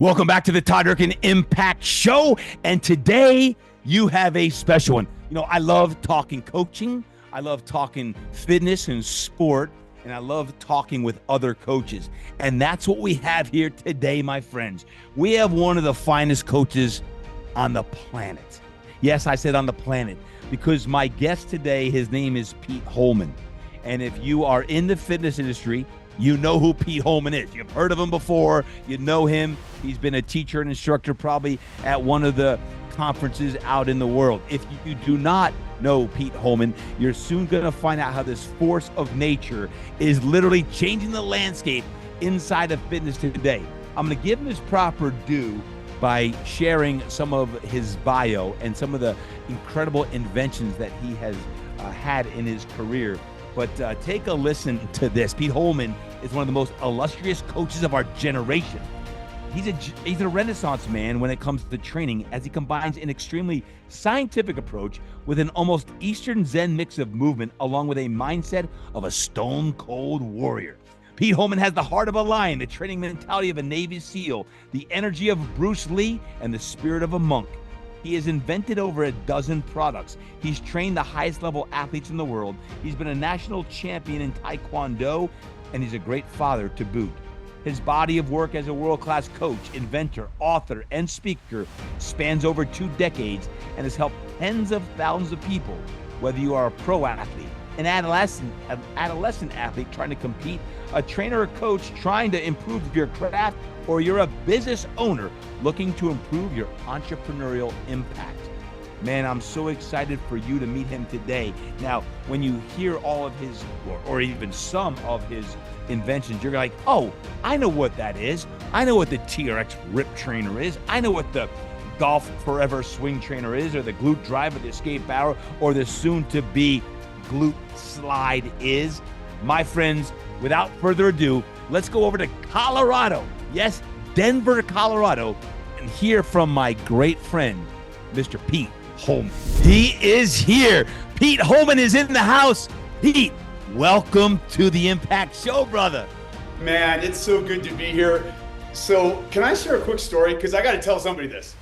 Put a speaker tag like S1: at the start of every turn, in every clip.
S1: Welcome back to the Todd Durkin Impact Show. And today you have a special one. You know, I love talking coaching. I love talking fitness and sport. And I love talking with other coaches. And that's what we have here today, my friends. We have one of the finest coaches on the planet. Yes, I said on the planet, because my guest today, his name is Pete Holman. And if you are in the fitness industry, you know who Pete Holman is. You've heard of him before. You know him. He's been a teacher and instructor probably at one of the conferences out in the world. If you do not know Pete Holman, you're soon going to find out how this force of nature is literally changing the landscape inside of fitness today. I'm going to give him his proper due by sharing some of his bio and some of the incredible inventions that he has had in his career. But take a listen to this. Pete Holman is one of the most illustrious coaches of our generation. He's a renaissance man when it comes to training, as he combines an extremely scientific approach with an almost Eastern Zen mix of movement, along with a mindset of a stone-cold warrior. Pete Holman has the heart of a lion, the training mentality of a Navy SEAL, the energy of Bruce Lee, and the spirit of a monk. He has invented over a dozen products. He's trained the highest level athletes in the world. He's been a national champion in Taekwondo, and he's a great father to boot. His body of work as a world-class coach, inventor, author, and speaker spans over 2 decades and has helped tens of thousands of people, whether you are a pro athlete, an adolescent athlete trying to compete, a trainer or coach trying to improve your craft, or you're a business owner looking to improve your entrepreneurial impact. Man, I'm so excited for you to meet him today. Now, when you hear all of his, or even some of his inventions, you're like, oh, I know what that is. I know what the TRX Rip Trainer is. I know what the Golf Forever Swing Trainer is, or the Glute Drive, or the Escape Barrel, or the soon-to-be Glute Slide is. My friends, without further ado, let's go over to Colorado. Yes, Denver, Colorado, and hear from my great friend, Mr. Pete Holman. He is here. Pete Holman is in the house. Pete, welcome to the Impact Show, brother.
S2: Man, it's so good to be here. So can I share a quick story? Because I got to tell somebody this.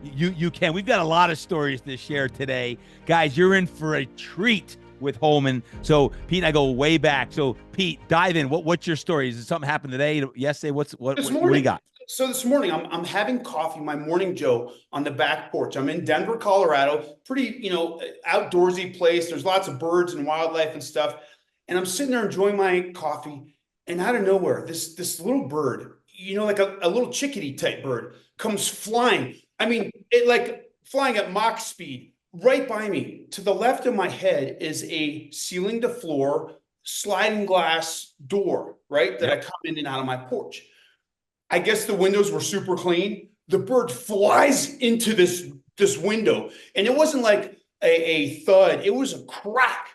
S1: You can. We've got a lot of stories to share today. Guys, you're in for a treat with Holman. So Pete and I go way back. So Pete, dive in. What's your story? Is it something happened today, yesterday? What do you got?
S2: So this morning, I'm having coffee, my morning Joe, on the back porch. I'm in Denver, Colorado, pretty, outdoorsy place. There's lots of birds and wildlife and stuff. And I'm sitting there enjoying my coffee. And out of nowhere, this little bird, like a little chickadee type bird, comes flying. I mean, it like flying at Mach speed right by me. To the left of my head is a ceiling to floor sliding glass door, right? That I come in and out of my porch. I guess the windows were super clean. The bird flies into this window, and it wasn't like a thud. It was a crack.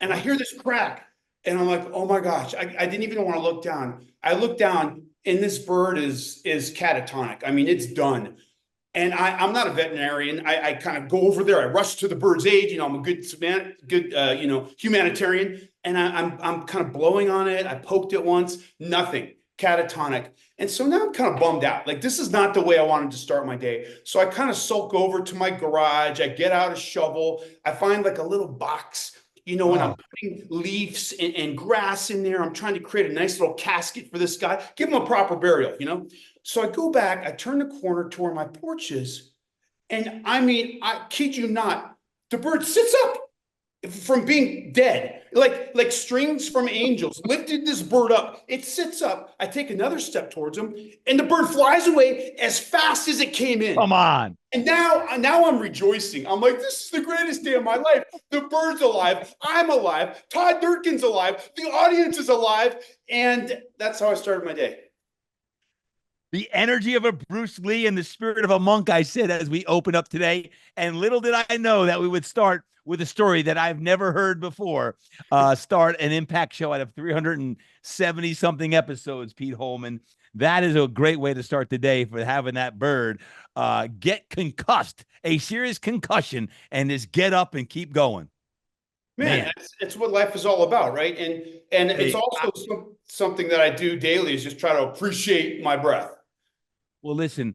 S2: And I hear this crack, and I'm like, oh my gosh, I didn't even want to look down. I look down, and this bird is catatonic. I mean, it's done. And I'm not a veterinarian. I kind of go over there. I rush to the bird's aid. I'm a good man, humanitarian. And I'm kind of blowing on it. I poked it once, nothing, catatonic. And so now I'm kind of bummed out. Like, this is not the way I wanted to start my day. So I kind of sulk over to my garage. I get out a shovel. I find like a little box, and I'm putting leaves and grass in there. I'm trying to create a nice little casket for this guy, give him a proper burial, So I go back, I turn the corner to where my porch is. And I mean, I kid you not, the bird sits up from being dead, like strings from angels, lifted this bird up. It sits up. I take another step towards him, and the bird flies away as fast as it came in.
S1: Come on.
S2: And now I'm rejoicing. I'm like, this is the greatest day of my life. The bird's alive. I'm alive. Todd Durkin's alive. The audience is alive. And that's how I started my day.
S1: The energy of a Bruce Lee and the spirit of a monk, I said, as we open up today. And little did I know that we would start with a story that I've never heard before. Start an Impact Show out of 370 something episodes, Pete Holman. That is a great way to start the day, for having that bird get concussed, a serious concussion, and just get up and keep going.
S2: Man, it's what life is all about, right? And it's
S1: Hey,
S2: also something that I do daily is just try to appreciate my breath.
S1: well, listen,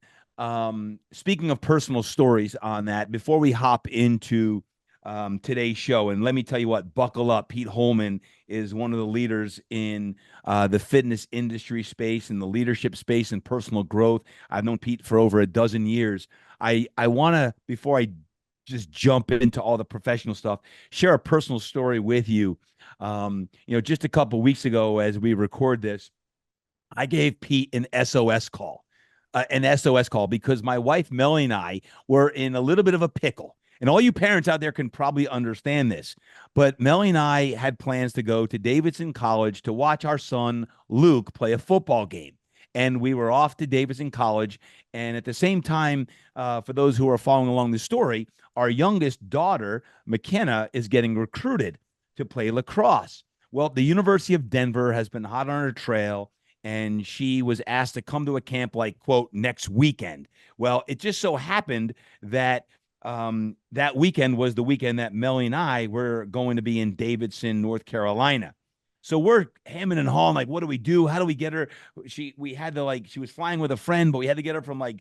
S1: speaking of personal stories on that, before we hop into today's show, and let me tell you what, buckle up. Pete Holman is one of the leaders in the fitness industry space and the leadership space and personal growth. I've known Pete for over a dozen years. I want to, before I just jump into all the professional stuff, share a personal story with you. Just a couple weeks ago, as we record this, I gave Pete an SOS call because my wife Melanie and I were in a little bit of a pickle. And all you parents out there can probably understand this. But Melanie and I had plans to go to Davidson College to watch our son Luke play a football game. And we were off to Davidson College. And at the same time, for those who are following along the story, our youngest daughter, McKenna, is getting recruited to play lacrosse. Well, the University of Denver has been hot on her trail, and she was asked to come to a camp like, quote, next weekend. Well, it just so happened that that weekend was the weekend that Melly and I were going to be in Davidson, North Carolina. So we're hemming and hawing, like, what do we do? How do we get her? We had to, like, she was flying with a friend, but we had to get her from, like,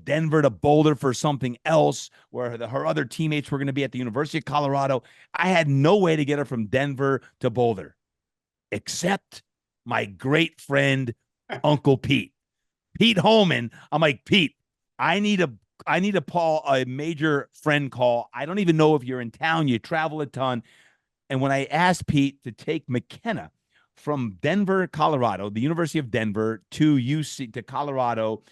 S1: Denver to Boulder for something else where her other teammates were going to be at the University of Colorado. I had no way to get her from Denver to Boulder except my great friend, Uncle Pete, Pete Holman. I'm like, Pete, I need a major friend call. I don't even know if you're in town. You travel a ton. And when I asked Pete to take McKenna from Denver, Colorado, the University of Denver to University of Colorado,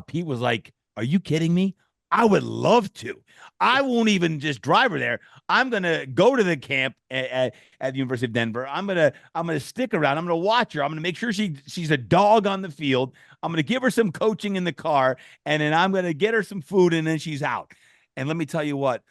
S1: Pete was like, "Are you kidding me? I would love to. I won't even just drive her there. I'm gonna go to the camp at the University of Denver. I'm gonna stick around. I'm gonna watch her. I'm gonna make sure she's a dog on the field. I'm gonna give her some coaching in the car, and then I'm gonna get her some food, and then she's out." And let me tell you what,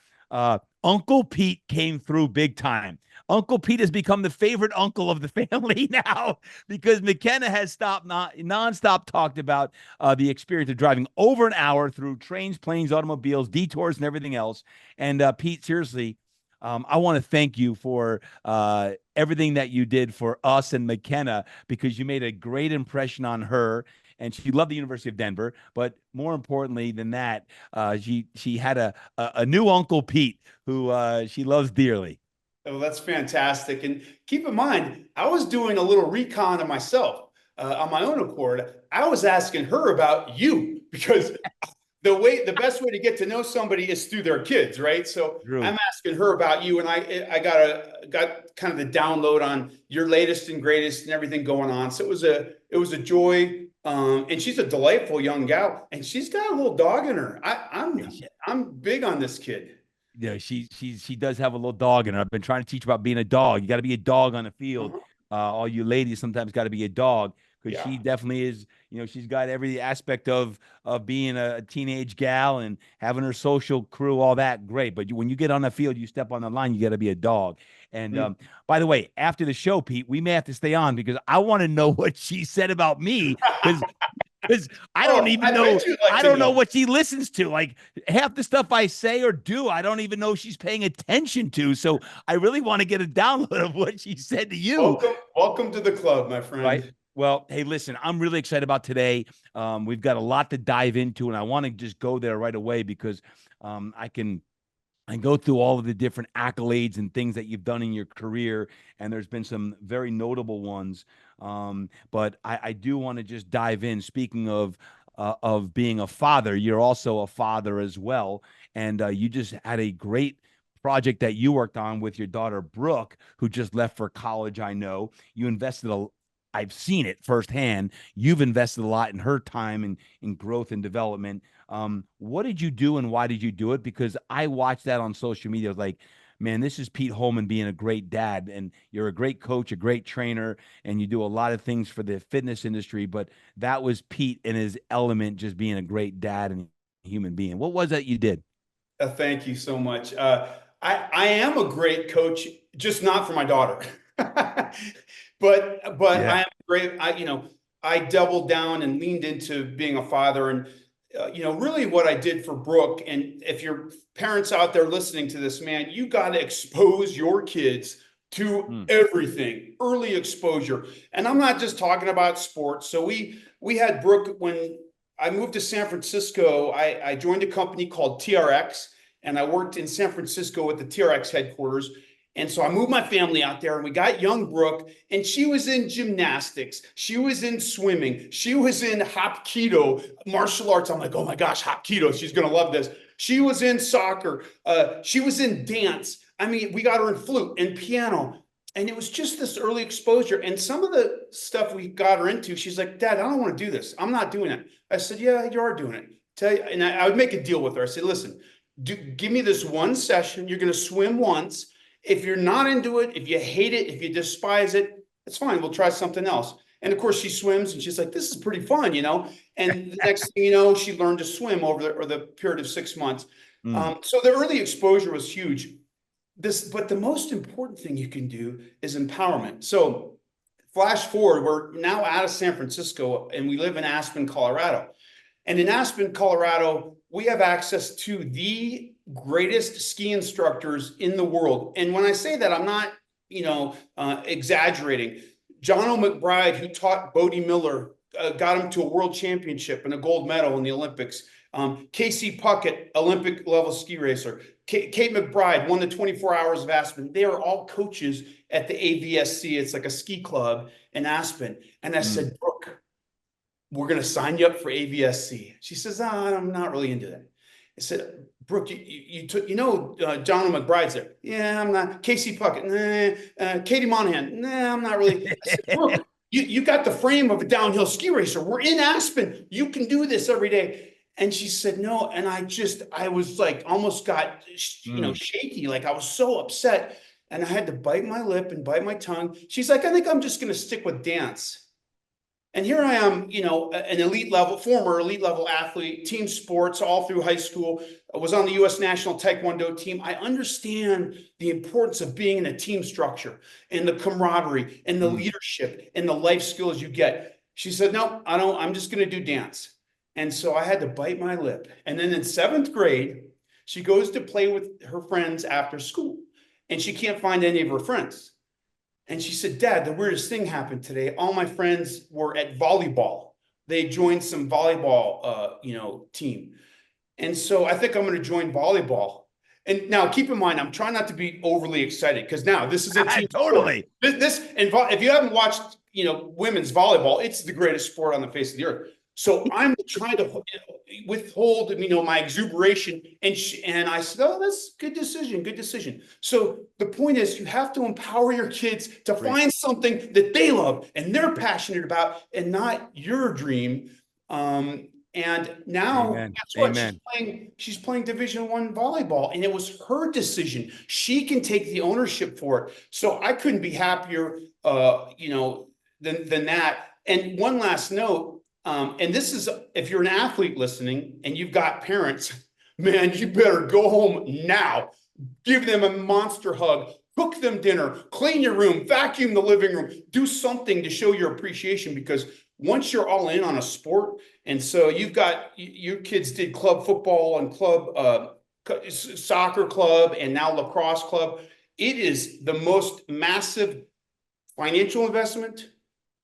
S1: Uncle Pete came through big time. Uncle Pete has become the favorite uncle of the family now because McKenna has stopped nonstop talked about the experience of driving over an hour through trains, planes, automobiles, detours, and everything else. And Pete, seriously, I want to thank you for everything that you did for us and McKenna because you made a great impression on her. And she loved the University of Denver, but more importantly than that, she had a new Uncle Pete who she loves dearly.
S2: Oh, that's fantastic. And keep in mind, I was doing a little recon of myself on my own accord. I was asking her about you because the best way to get to know somebody is through their kids, right? So
S1: Drew.
S2: I'm asking her about you, and I got kind of the download on your latest and greatest and everything going on. So it was a joy. And she's a delightful young gal, and she's got a little dog in her. I'm big on this kid.
S1: Yeah, she does have a little dog in her. I've been trying to teach her about being a dog. You got to be a dog on the field.
S2: Uh-huh.
S1: All you ladies sometimes got to be a dog because
S2: Yeah.
S1: she definitely is. She's got every aspect of being a teenage gal and having her social crew, all that. Great, but when you get on the field, you step on the line, you got to be a dog. And
S2: Mm.
S1: by the way, after the show, Pete, we may have to stay on because I want to know what she said about me because I don't
S2: Oh,
S1: even
S2: I
S1: know.
S2: bet you'd like
S1: I
S2: to
S1: don't know
S2: know.
S1: what she listens to. Like half the stuff I say or do, I don't even know she's paying attention to. So I really want to get a download of what she said to you.
S2: Welcome to the club, my
S1: Right.
S2: friend.
S1: Well, hey, listen, I'm really excited about today. We've got a lot to dive into, and I want to just go there right away because I can and go through all of the different accolades and things that you've done in your career. And there's been some very notable ones. But I do want to just dive in. Speaking of being a father, you're also a father as well. And you just had a great project that you worked on with your daughter, Brooke, who just left for college. I know you invested I've seen it firsthand. You've invested a lot in her time and in growth and development. What did you do and why did you do it? Because I watched that on social media. I was like, man, this is Pete Holman being a great dad, and you're a great coach, a great trainer, and you do a lot of things for the fitness industry. But that was Pete in his element, just being a great dad and human being. What was that you did?
S2: Thank you so much. I am a great coach, just not for my daughter. But I
S1: Yeah.
S2: am great. I doubled down and leaned into being a father, and really what I did for Brooke, and if your parents out there listening to this, man, you got to expose your kids to everything, early exposure. And I'm not just talking about sports. So we had Brooke when I moved to San Francisco. I joined a company called TRX, and I worked in San Francisco at the TRX headquarters. And so I moved my family out there, and we got young Brooke, and she was in gymnastics. She was in swimming. She was in Hapkido, martial arts. I'm like, oh my gosh, Hapkido. She's going to love this. She was in soccer. She was in dance. I mean, we got her in flute and piano. And it was just this early exposure. And some of the stuff we got her into, she's like, Dad, I don't want to do this. I'm not doing it. I said, yeah, you are doing it. Tell you, and I would make a deal with her. I said, listen, give me this one session. You're going to swim once. If you're not into it, if you hate it, if you despise it, it's fine. We'll try something else. And of course, she swims, and she's like, this is pretty fun, And the next thing you know, she learned to swim over the period of 6 months. So the early exposure was huge. But the most important thing you can do is empowerment. So flash forward, we're now out of San Francisco, and we live in Aspen, Colorado. And in Aspen, Colorado, we have access to the greatest ski instructors in the world. And when I say that, I'm not, exaggerating. John O. McBride, who taught Bodie Miller, got him to a world championship and a gold medal in the Olympics. Casey Puckett, Olympic level ski racer. Kate McBride won the 24 Hours of Aspen. They are all coaches at the AVSC. It's like a ski club in Aspen. And I said, Brooke, we're going to sign you up for AVSC. She says, I'm not really into that. I said, Brooke, you took, John McBride's there. Yeah, I'm not. Casey Puckett. Nah. Katie Monahan. Nah, I'm not really. I said, Brooke, you got the frame of a downhill ski racer. We're in Aspen. You can do this every day. And she said, no. And I was like, almost got, shaky. Like I was so upset. And I had to bite my lip and bite my tongue. She's like, I think I'm just going to stick with dance. And here I am, an former elite level athlete, team sports all through high school. I was on the U.S. national Taekwondo team. I understand the importance of being in a team structure and the camaraderie and the leadership and the life skills you get. She said, no, I don't. I'm just going to do dance. And so I had to bite my lip. And then in 7th grade, she goes to play with her friends after school, and she can't find any of her friends. And she said, Dad, the weirdest thing happened today. All my friends were at volleyball. They joined some volleyball, team. And so I think I'm going to join volleyball. And now keep in mind, I'm trying not to be overly excited, because now this is a team
S1: totally
S2: sport. If you haven't watched, women's volleyball, it's the greatest sport on the face of the earth. So I'm trying to withhold, my exuberation. And I said, oh, that's good decision. Good decision. So the point is, you have to empower your kids to find something that they love and they're passionate about, and not your dream. And now, guess what? She's playing Division I volleyball, and it was her decision. She can take the ownership for it. So I couldn't be happier, than that. And one last note. And this is, if you're an athlete listening and you've got parents, man, you better go home now. Give them a monster hug, cook them dinner, clean your room, vacuum the living room, do something to show your appreciation, because once you're all in on a sport, and so your kids did club football and club soccer club and now lacrosse club, it is the most massive financial investment,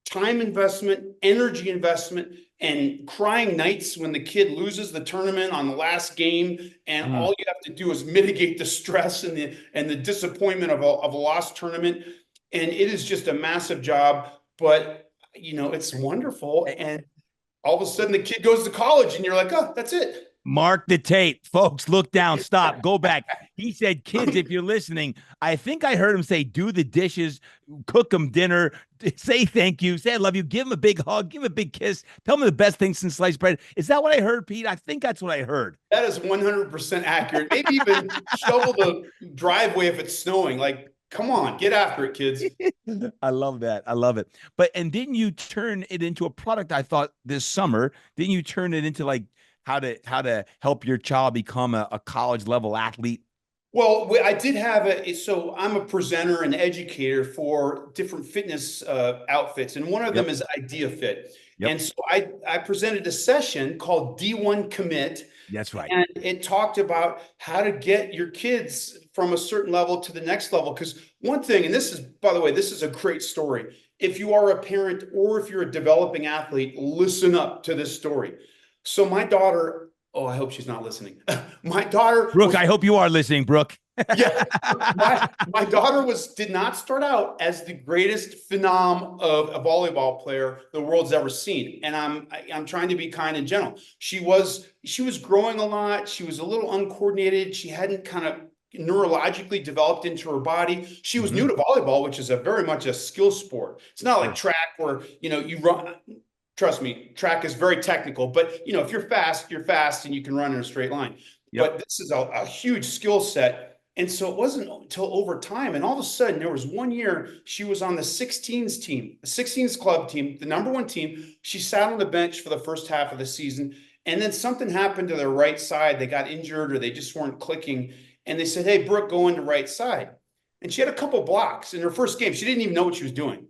S2: time investment, energy investment, and crying nights when the kid loses the tournament on the last game, and all you have to do is mitigate the stress and the disappointment of a lost tournament. And it is just a massive job, but it's wonderful. And all of a sudden the kid goes to college, and you're like, oh, that's it.
S1: Mark the tape, folks. Look down, stop, go back. He said, kids, if you're listening, I think I heard him say, do the dishes, cook them dinner, say thank you, say I love you, give him a big hug, give him a big kiss, tell him the best thing since sliced bread. Is that what I heard, Pete? I think that's what I heard.
S2: That is 100% accurate. Maybe even shovel the driveway if it's snowing. Like, come on, get after it, kids.
S1: I love that. I love it. But, and didn't you turn it into a product, I thought, this summer? Didn't you turn it into like how to help your child become a college level athlete?
S2: Well, I did have so I'm a presenter and educator for different fitness outfits. And one of them is Idea Fit.
S1: Yep.
S2: And so I presented a session called D1 Commit,
S1: That's right.
S2: and it talked about how to get your kids from a certain level to the next level. Because one thing, and this is, by the way, this is a great story. If you are a parent or if you're a developing athlete, listen up to this story. So my daughter, oh, I hope she's not listening. My daughter
S1: Brooke,
S2: was,
S1: I hope you are listening, Brooke.
S2: yeah, my daughter did not start out as the greatest phenom of a volleyball player the world's ever seen. And I'm trying to be kind and gentle. She was growing a lot. She was a little uncoordinated. She hadn't kind of neurologically developed into her body. She was new to volleyball, which is a very much a skill sport. It's not like track where, you run. Trust me, track is very technical, but if you're fast and you can run in a straight line.
S1: Yep.
S2: But this is a huge skill set. And so it wasn't until over time, and all of a sudden there was one year she was on the 16s team, the 16s club team, the #1 team. She sat on the bench for the first half of the season, and then something happened to their right side. They got injured or they just weren't clicking. And they said, "Hey, Brooke, go into right side." And she had a couple blocks in her first game. She didn't even know what she was doing.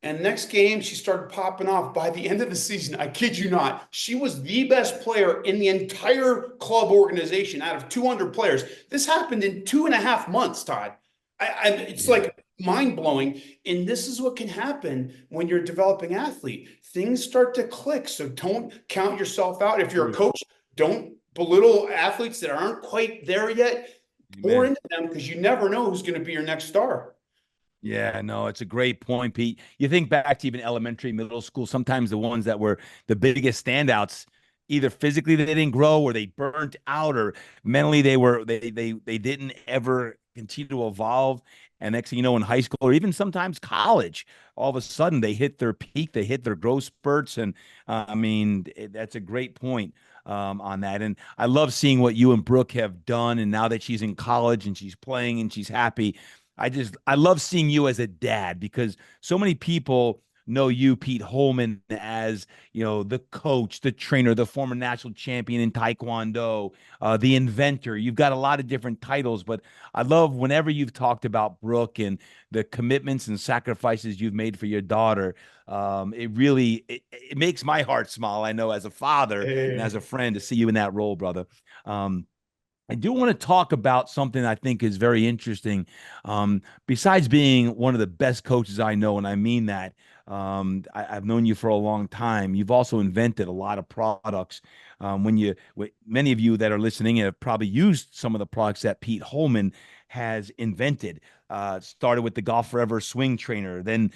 S2: And next game, she started popping off. By the end of the season, I kid you not, she was the best player in the entire club organization out of 200 players. This happened in 2.5 months, Todd. It's like mind-blowing. And this is what can happen when you're a developing athlete. Things start to click. So don't count yourself out. If you're a coach, don't belittle athletes that aren't quite there yet. Pour into them, because you never know who's going to be your next star.
S1: Yeah, no, it's a great point, Pete. You think back to even elementary, middle school, sometimes the ones that were the biggest standouts, either physically they didn't grow or they burnt out, or mentally they didn't ever continue to evolve. And next thing you know, in high school or even sometimes college, all of a sudden they hit their peak, they hit their growth spurts. And that's a great point on that. And I love seeing what you and Brooke have done. And now that she's in college and she's playing and she's happy, I love seeing you as a dad, because so many people know you, Pete Holman, as, the coach, the trainer, the former national champion in Taekwondo, the inventor. You've got a lot of different titles, but I love whenever you've talked about Brooke and the commitments and sacrifices you've made for your daughter. It makes my heart smile, I know, as a father and as a friend, to see you in that role, brother. I do want to talk about something I think is very interesting. Besides being one of the best coaches I know, and I mean that, I've known you for a long time. You've also invented a lot of products. Many of you that are listening have probably used some of the products that Pete Holman has invented. Started with the Golf Forever swing trainer, then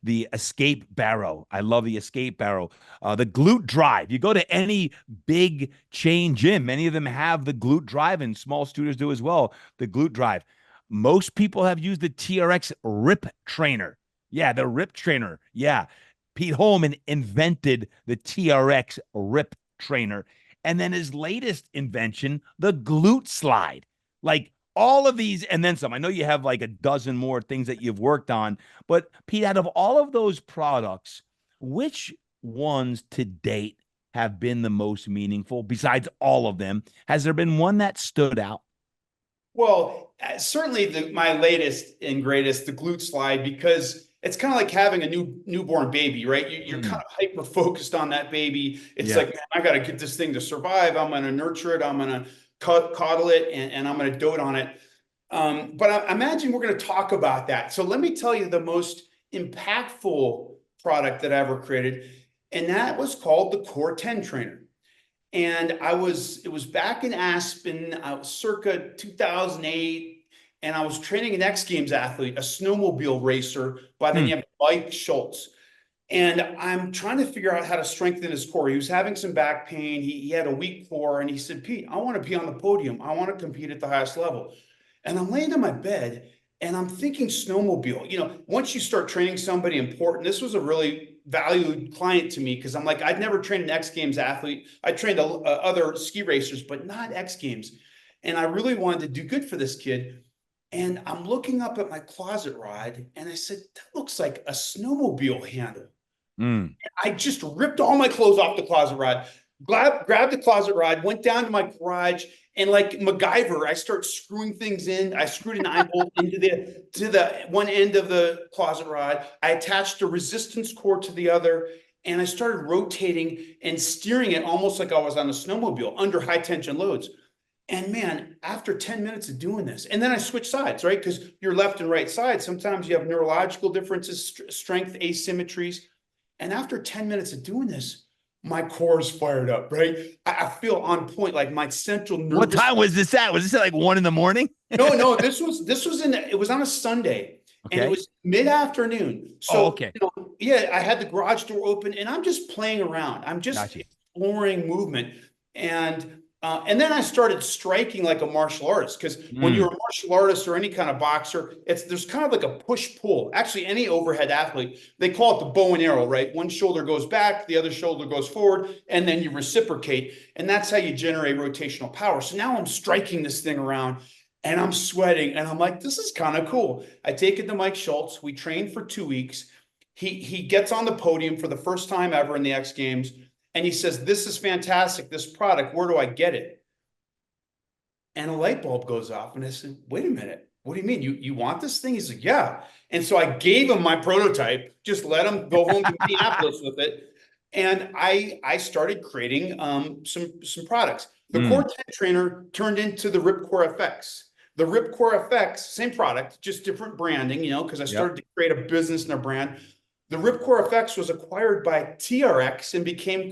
S1: the escape barrow. I love the escape barrow. The glute drive. You go to any big chain gym, many of them have the glute drive, and small studios do as well. The glute drive. Most people have used the TRX Rip Trainer. Yeah, the Rip Trainer. Yeah. Pete Holman invented the TRX Rip Trainer. And then his latest invention, the Glute Slide. Like, all of these and then some. I know you have like a dozen more things that you've worked on, but Pete, out of all of those products, which ones to date have been the most meaningful besides all of them? Has there been one that stood out?
S2: Well, certainly my latest and greatest, the Glute Slide, because it's kind of like having a newborn baby, right? You're kind of hyper focused on that baby. It's like, man, I got to get this thing to survive. I'm going to nurture it. I'm going to coddle it, and I'm going to dote on it. But I imagine we're going to talk about that. So let me tell you the most impactful product that I ever created, and that was called the Core 10 Trainer. And it was back in Aspen, circa 2008, and I was training an X Games athlete, a snowmobile racer by the name of Mike Schultz. And I'm trying to figure out how to strengthen his core. He was having some back pain. He had a weak core, and he said, "Pete, I want to be on the podium. I want to compete at the highest level." And I'm laying in my bed and I'm thinking snowmobile. Once you start training somebody important, this was a really valued client to me, because I'm like, I'd never trained an X Games athlete. I trained other ski racers, but not X Games. And I really wanted to do good for this kid. And I'm looking up at my closet rod and I said, that looks like a snowmobile handle. I just ripped all my clothes off the closet rod, grabbed the closet rod, went down to my garage, and like MacGyver, I start screwing things in. I screwed an eye bolt to the one end of the closet rod. I attached a resistance cord to the other, and I started rotating and steering it almost like I was on a snowmobile under high tension loads. And man, after 10 minutes of doing this, and then I switch sides, right? Because your left and right side, sometimes you have neurological differences, strength asymmetries. And after 10 minutes of doing this, my core is fired up, right? I feel on point, like my central
S1: What
S2: nervous.
S1: time was this at? Was this at like 1 in the morning?
S2: No, it was on a Sunday, and it
S1: Okay.
S2: was mid-afternoon.
S1: Oh,
S2: So,
S1: okay.
S2: yeah, I had the garage door open, and I'm just playing around. I'm just
S1: Gotcha.
S2: exploring movement, and then I started striking like a martial artist. Because when you're
S1: Mm,
S2: a martial artist or any kind of boxer, there's kind of like a push-pull. Actually, any overhead athlete, they call it the bow and arrow, right? One shoulder goes back, the other shoulder goes forward, and then you reciprocate, and that's how you generate rotational power. So now I'm striking this thing around, and I'm sweating, and I'm like, this is kind of cool. I take it to Mike Schultz. We trained for 2 weeks. He gets on the podium for the first time ever in the X Games, and he says, "This is fantastic, this product. Where do I get it?" And a light bulb goes off, and I said, "Wait a minute. What do you mean? You want this thing?" He's like, "Yeah." And so I gave him my prototype, just let him go home to Minneapolis with it. And I started creating some products. The Core
S1: mm.
S2: 10 trainer turned into the Ripcore FX. The Ripcore FX, same product, just different branding, because I
S1: Yep.
S2: started to create a business and a brand. The Ripcore FX was acquired by TRX and became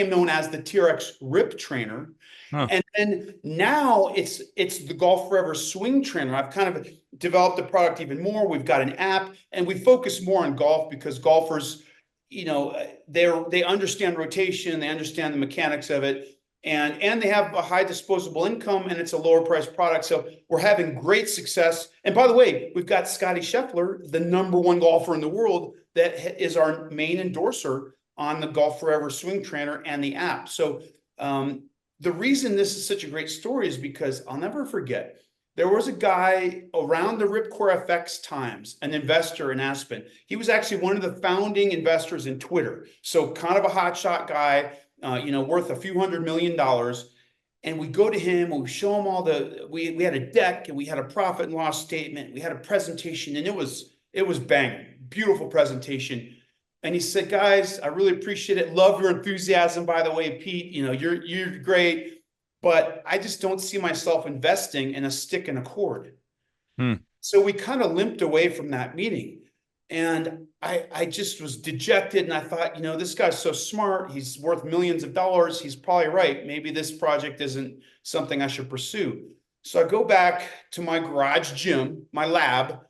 S2: known as the TRX Rip Trainer.
S1: Huh.
S2: And then now it's the Golf Forever Swing Trainer. I've kind of developed the product even more. We've got an app, and we focus more on golf because golfers, they understand rotation, they understand the mechanics of it, and they have a high disposable income, and it's a lower price product. So we're having great success. And by the way, we've got Scotty Scheffler, the #1 golfer in the world, that is our main endorser on the Golf Forever Swing Trainer and the app. So the reason this is such a great story is because I'll never forget. There was a guy around the Ripcore FX times, an investor in Aspen. He was actually one of the founding investors in Twitter. So kind of a hotshot guy, worth a few $100 million. And we go to him and we show him we had a deck, and we had a profit and loss statement. We had a presentation, and it was banging. Beautiful presentation. And he said, "Guys, I really appreciate it. Love your enthusiasm, by the way, Pete. You're great, but I just don't see myself investing in a stick and a cord."
S1: Hmm.
S2: So we kind of limped away from that meeting. And I just was dejected. And I thought, this guy's so smart. He's worth millions of dollars. He's probably right. Maybe this project isn't something I should pursue. So I go back to my garage gym, my lab,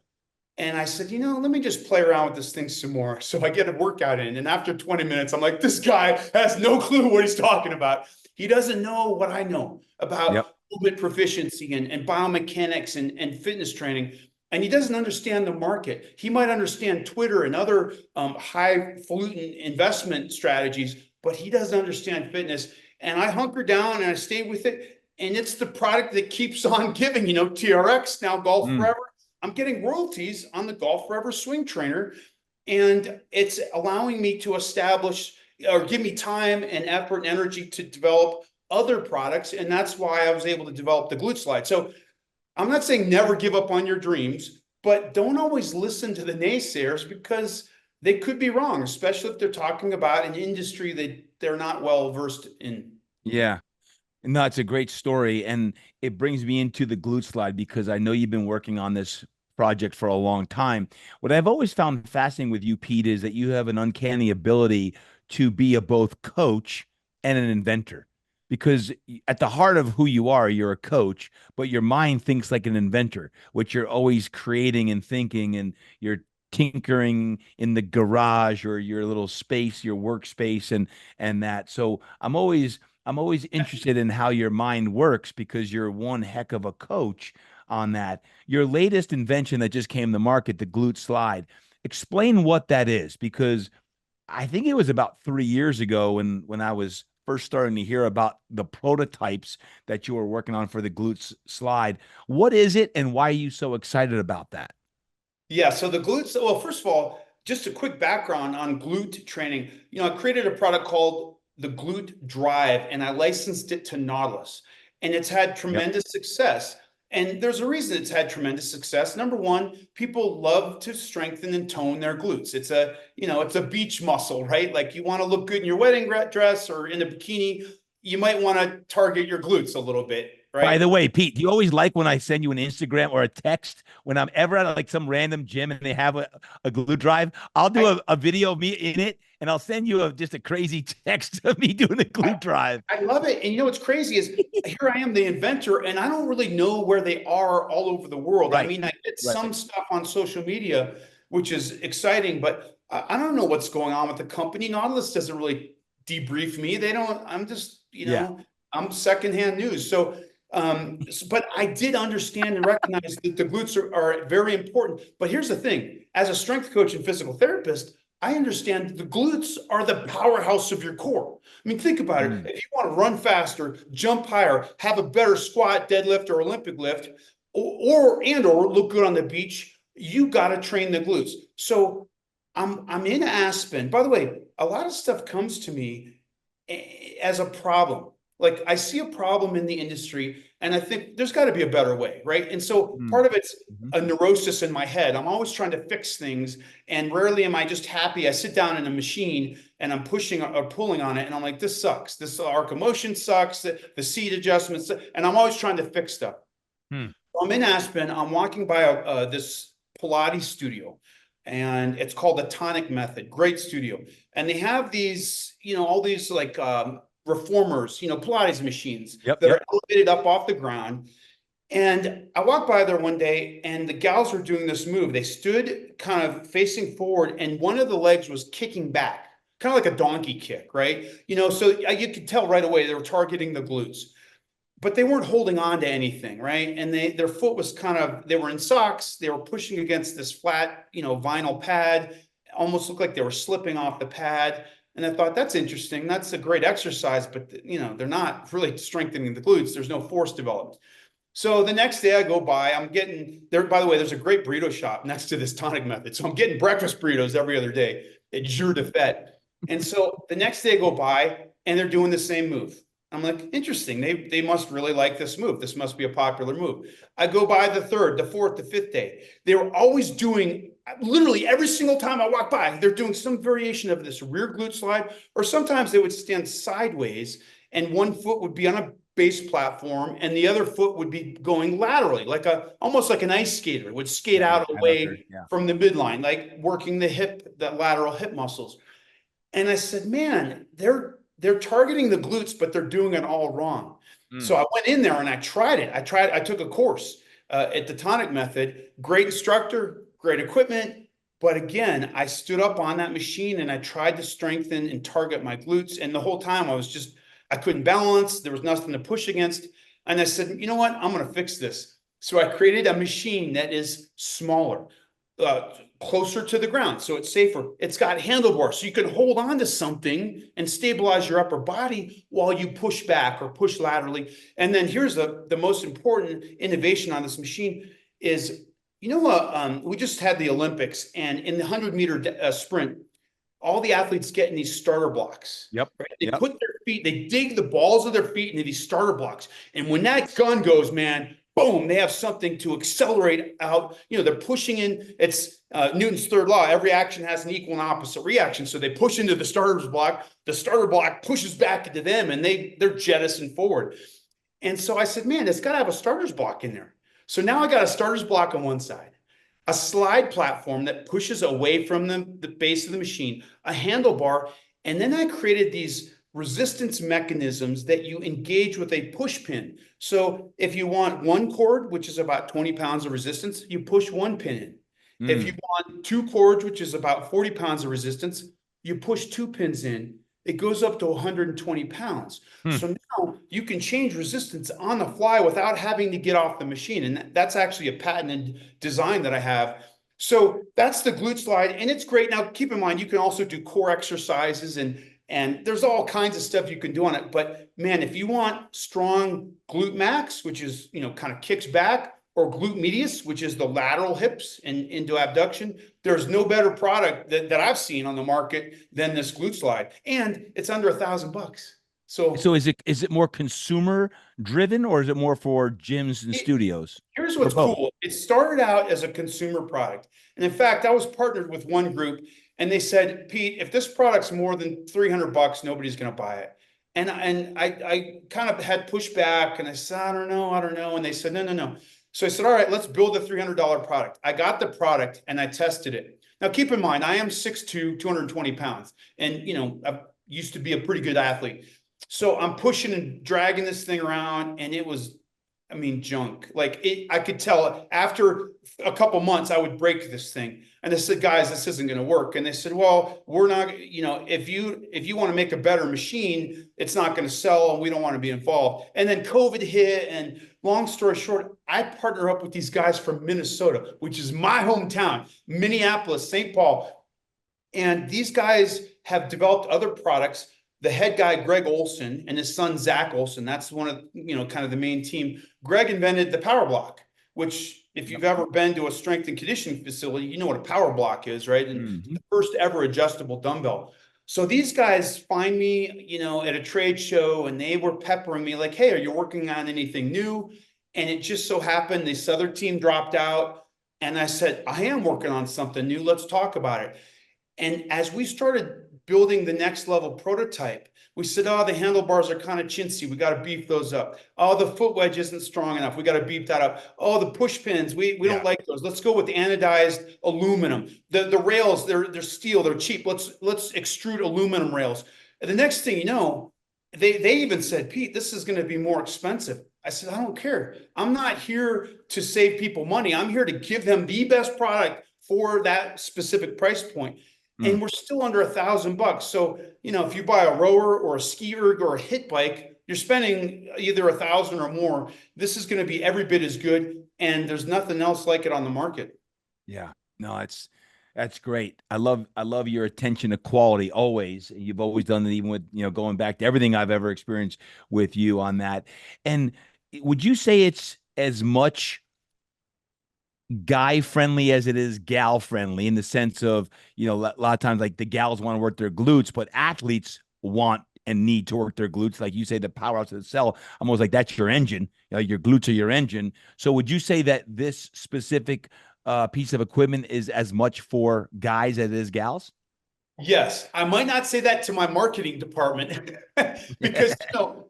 S2: and I said, let me just play around with this thing some more. So I get a workout in. And after 20 minutes, I'm like, this guy has no clue what he's talking about. He doesn't know what I know
S1: Yep.
S2: about movement proficiency and biomechanics and fitness training. And he doesn't understand the market. He might understand Twitter and other highfalutin investment strategies, but he doesn't understand fitness. And I hunker down and I stay with it. And it's the product that keeps on giving, TRX, now Golf
S1: Mm.
S2: Forever. I'm getting royalties on the Golf Forever Swing Trainer, and it's allowing me to establish or give me time and effort and energy to develop other products. And that's why I was able to develop the Glute Slide. So I'm not saying never give up on your dreams, but don't always listen to the naysayers, because they could be wrong, especially if they're talking about an industry that they're not well versed in.
S1: Yeah. No, it's a great story. And it brings me into the glute slide because I know you've been working on this project for a long time. What I've always found fascinating with you, Pete, is that you have an uncanny ability to be a both coach and an inventor. Because at the heart of who you are, you're a coach, but your mind thinks like an inventor, which you're always creating and thinking, and you're tinkering in the garage or your little space, your workspace, and that. So I'm always interested in how your mind works because you're one heck of a coach on that. Your latest invention that just came to market, the Glute Slide. Explain what that is, because I think it was about 3 years ago when I was first starting to hear about the prototypes that you were working on for the Glute Slide. What is it, and why are you so excited about that?
S2: Yeah, so the glutes, well, first of all, just a quick background on glute training. I created a product called the Glute Drive, and I licensed it to Nautilus, and it's had
S1: Yep.
S2: tremendous success. And there's a reason it's had tremendous success. Number one, people love to strengthen and tone their glutes. It's a, it's a beach muscle, right? Like you want to look good in your wedding dress or in a bikini, you might want to target your glutes a little bit,
S1: By
S2: right?
S1: the way, Pete, do you always like when I send you an Instagram or a text when I'm ever at like some random gym and they have a glute drive? I'll do a video of me in it and I'll send you just a crazy text of me doing a glute drive.
S2: I love it. And what's crazy is here I am, the inventor, and I don't really know where they are all over the world. I
S1: Right.
S2: mean, I get
S1: Right.
S2: some stuff on social media, which is exciting, but I don't know what's going on with the company. Nautilus doesn't really debrief me. They don't, I'm just, I'm secondhand news. But I did understand and recognize that the glutes are very important. But here's the thing, as a strength coach and physical therapist, I understand the glutes are the powerhouse of your core. I mean, think about it. If you want to run faster, jump higher, have a better squat, deadlift, or Olympic lift, or look good on the beach, you got to train the glutes. So I'm in Aspen. By the way, a lot of stuff comes to me as a problem. Like I see a problem in the industry and I think there's got to be a better way, right? And so part of it's a neurosis in my head. I'm always trying to fix things and rarely am I just happy. I sit down in a machine and I'm pushing or pulling on it and I'm like, this sucks. This arc of motion sucks, the seat adjustments, and I'm always trying to fix stuff. I'm in Aspen. I'm walking by this Pilates studio and it's called the Tonic Method. Great studio. And they have these, all these like reformers, Pilates machines that are elevated up off the ground. And I walked by there one day and the gals were doing this move. They stood kind of facing forward and one of the legs was kicking back, kind of like a donkey kick, right? So you could tell right away they were targeting the glutes, but they weren't holding on to anything, right? And their foot was they were in socks. They were pushing against this flat, vinyl pad, almost looked like they were slipping off the pad. And I thought, that's interesting. That's a great exercise, but they're not really strengthening the glutes. There's no force developed. So the next day I go by, I'm getting there. By the way, there's a great burrito shop next to this Tonic Method. So I'm getting breakfast burritos every other day at Jour de Fête. And so the next day I go by and they're doing the same move. I'm like, interesting. They must really like this move. This must be a popular move. I go by the third, the fourth, the fifth day. They were always doing, literally every single time I walk by, they're doing some variation of this rear glute slide, or sometimes they would stand sideways and one foot would be on a base platform and the other foot would be going laterally, almost like an ice skater would skate out away from the midline, like working the lateral hip muscles. And I said, man, they're targeting the glutes, but they're doing it all wrong. So I went in there and I tried it. I took a course at the Tonic Method, great instructor, great equipment. But again, I stood up on that machine and I tried to strengthen and target my glutes. And the whole time I couldn't balance. There was nothing to push against. And I said, you know what? I'm going to fix this. So I created a machine that is smaller, closer to the ground, so it's safer. It's got handlebars, so you can hold on to something and stabilize your upper body while you push back or push laterally. And then here's the most important innovation on this machine is, we just had the Olympics, and in the 100-meter sprint, all the athletes get in these starter blocks.
S1: Yep.
S2: Right? They put their feet, they dig the balls of their feet into these starter blocks. And when that gun goes, man, boom, they have something to accelerate out. They're pushing in. It's Newton's third law. Every action has an equal and opposite reaction. So they push into the starter's block. The starter block pushes back into them, and they're jettisoned forward. And so I said, man, it's got to have a starter's block in there. So now I got a starter's block on one side, a slide platform that pushes away from the base of the machine, a handlebar, and then I created these resistance mechanisms that you engage with a push pin. So if you want one cord, which is about 20 pounds of resistance, you push one pin in. If you want two cords, which is about 40 pounds of resistance, you push two pins in. It goes up to 120 pounds. So now you can change resistance on the fly without having to get off the machine. And that's actually a patented design that I have. So that's the glute slide, and it's great. Now, keep in mind, you can also do core exercises and there's all kinds of stuff you can do on it. But man, if you want strong glute max, which is, kind of kicks back, or glute medius, which is the lateral hips and into abduction, there's no better product that I've seen on the market than this glute slide. And it's under $1,000.
S1: So is it more consumer driven, or is it more for gyms and
S2: it,
S1: studios,
S2: here's
S1: or
S2: what's
S1: both?
S2: cool. It started out as a consumer product. And in fact, I was partnered with one group and they said, Pete, if this product's more than 300 bucks, nobody's going to buy it. And I kind of had pushback and I said, I don't know. And they said, no, no, no. So I said, all right, let's build a $300 product. I got the product and I tested it. Now, keep in mind, I am 6'2", 220 pounds. And, I used to be a pretty good athlete. So I'm pushing and dragging this thing around and it was, junk. I could tell after a couple months I would break this thing. And I said, guys, this isn't going to work. And they said, well, we're not, if you want to make a better machine, it's not going to sell and we don't want to be involved. And then COVID hit, and long story short, I partner up with these guys from Minnesota, which is my hometown, Minneapolis, St. Paul. And these guys have developed other products. The head guy, Greg Olson, and his son, Zach Olson, that's one of, kind of the main team. Greg invented the power block, which if you've ever been to a strength and conditioning facility, you know what a power block is, right? And the first ever adjustable dumbbell. So these guys find me, at a trade show, and they were peppering me like, hey, are you working on anything new? And it just so happened this other team dropped out. And I said, I am working on something new. Let's talk about it. And as we started building the next level prototype, we said, oh, the handlebars are kind of chintzy. We got to beef those up. Oh, the foot wedge isn't strong enough. We got to beef that up. Oh, the push pins, we don't like those. Let's go with the anodized aluminum. The rails, they're steel, they're cheap. Let's extrude aluminum rails. And the next thing you know, they even said, Pete, this is going to be more expensive. I said, I don't care. I'm not here to save people money. I'm here to give them the best product for that specific price point. And we're still under $1,000. So, if you buy a rower or a ski erg or a hit bike, you're spending either 1,000 or more. This is going to be every bit as good. And there's nothing else like it on the market.
S1: Yeah, no, that's great. I love your attention to quality always. You've always done that, even with, going back to everything I've ever experienced with you on that. And would you say it's as much guy friendly as it is gal friendly, in the sense of, a lot of times, like, the gals want to work their glutes, but athletes want and need to work their glutes? Like you say, the powerhouse of the cell, almost like that's your engine, your glutes are your engine. So would you say that this specific piece of equipment is as much for guys as it is gals?
S2: Yes, I might not say that to my marketing department because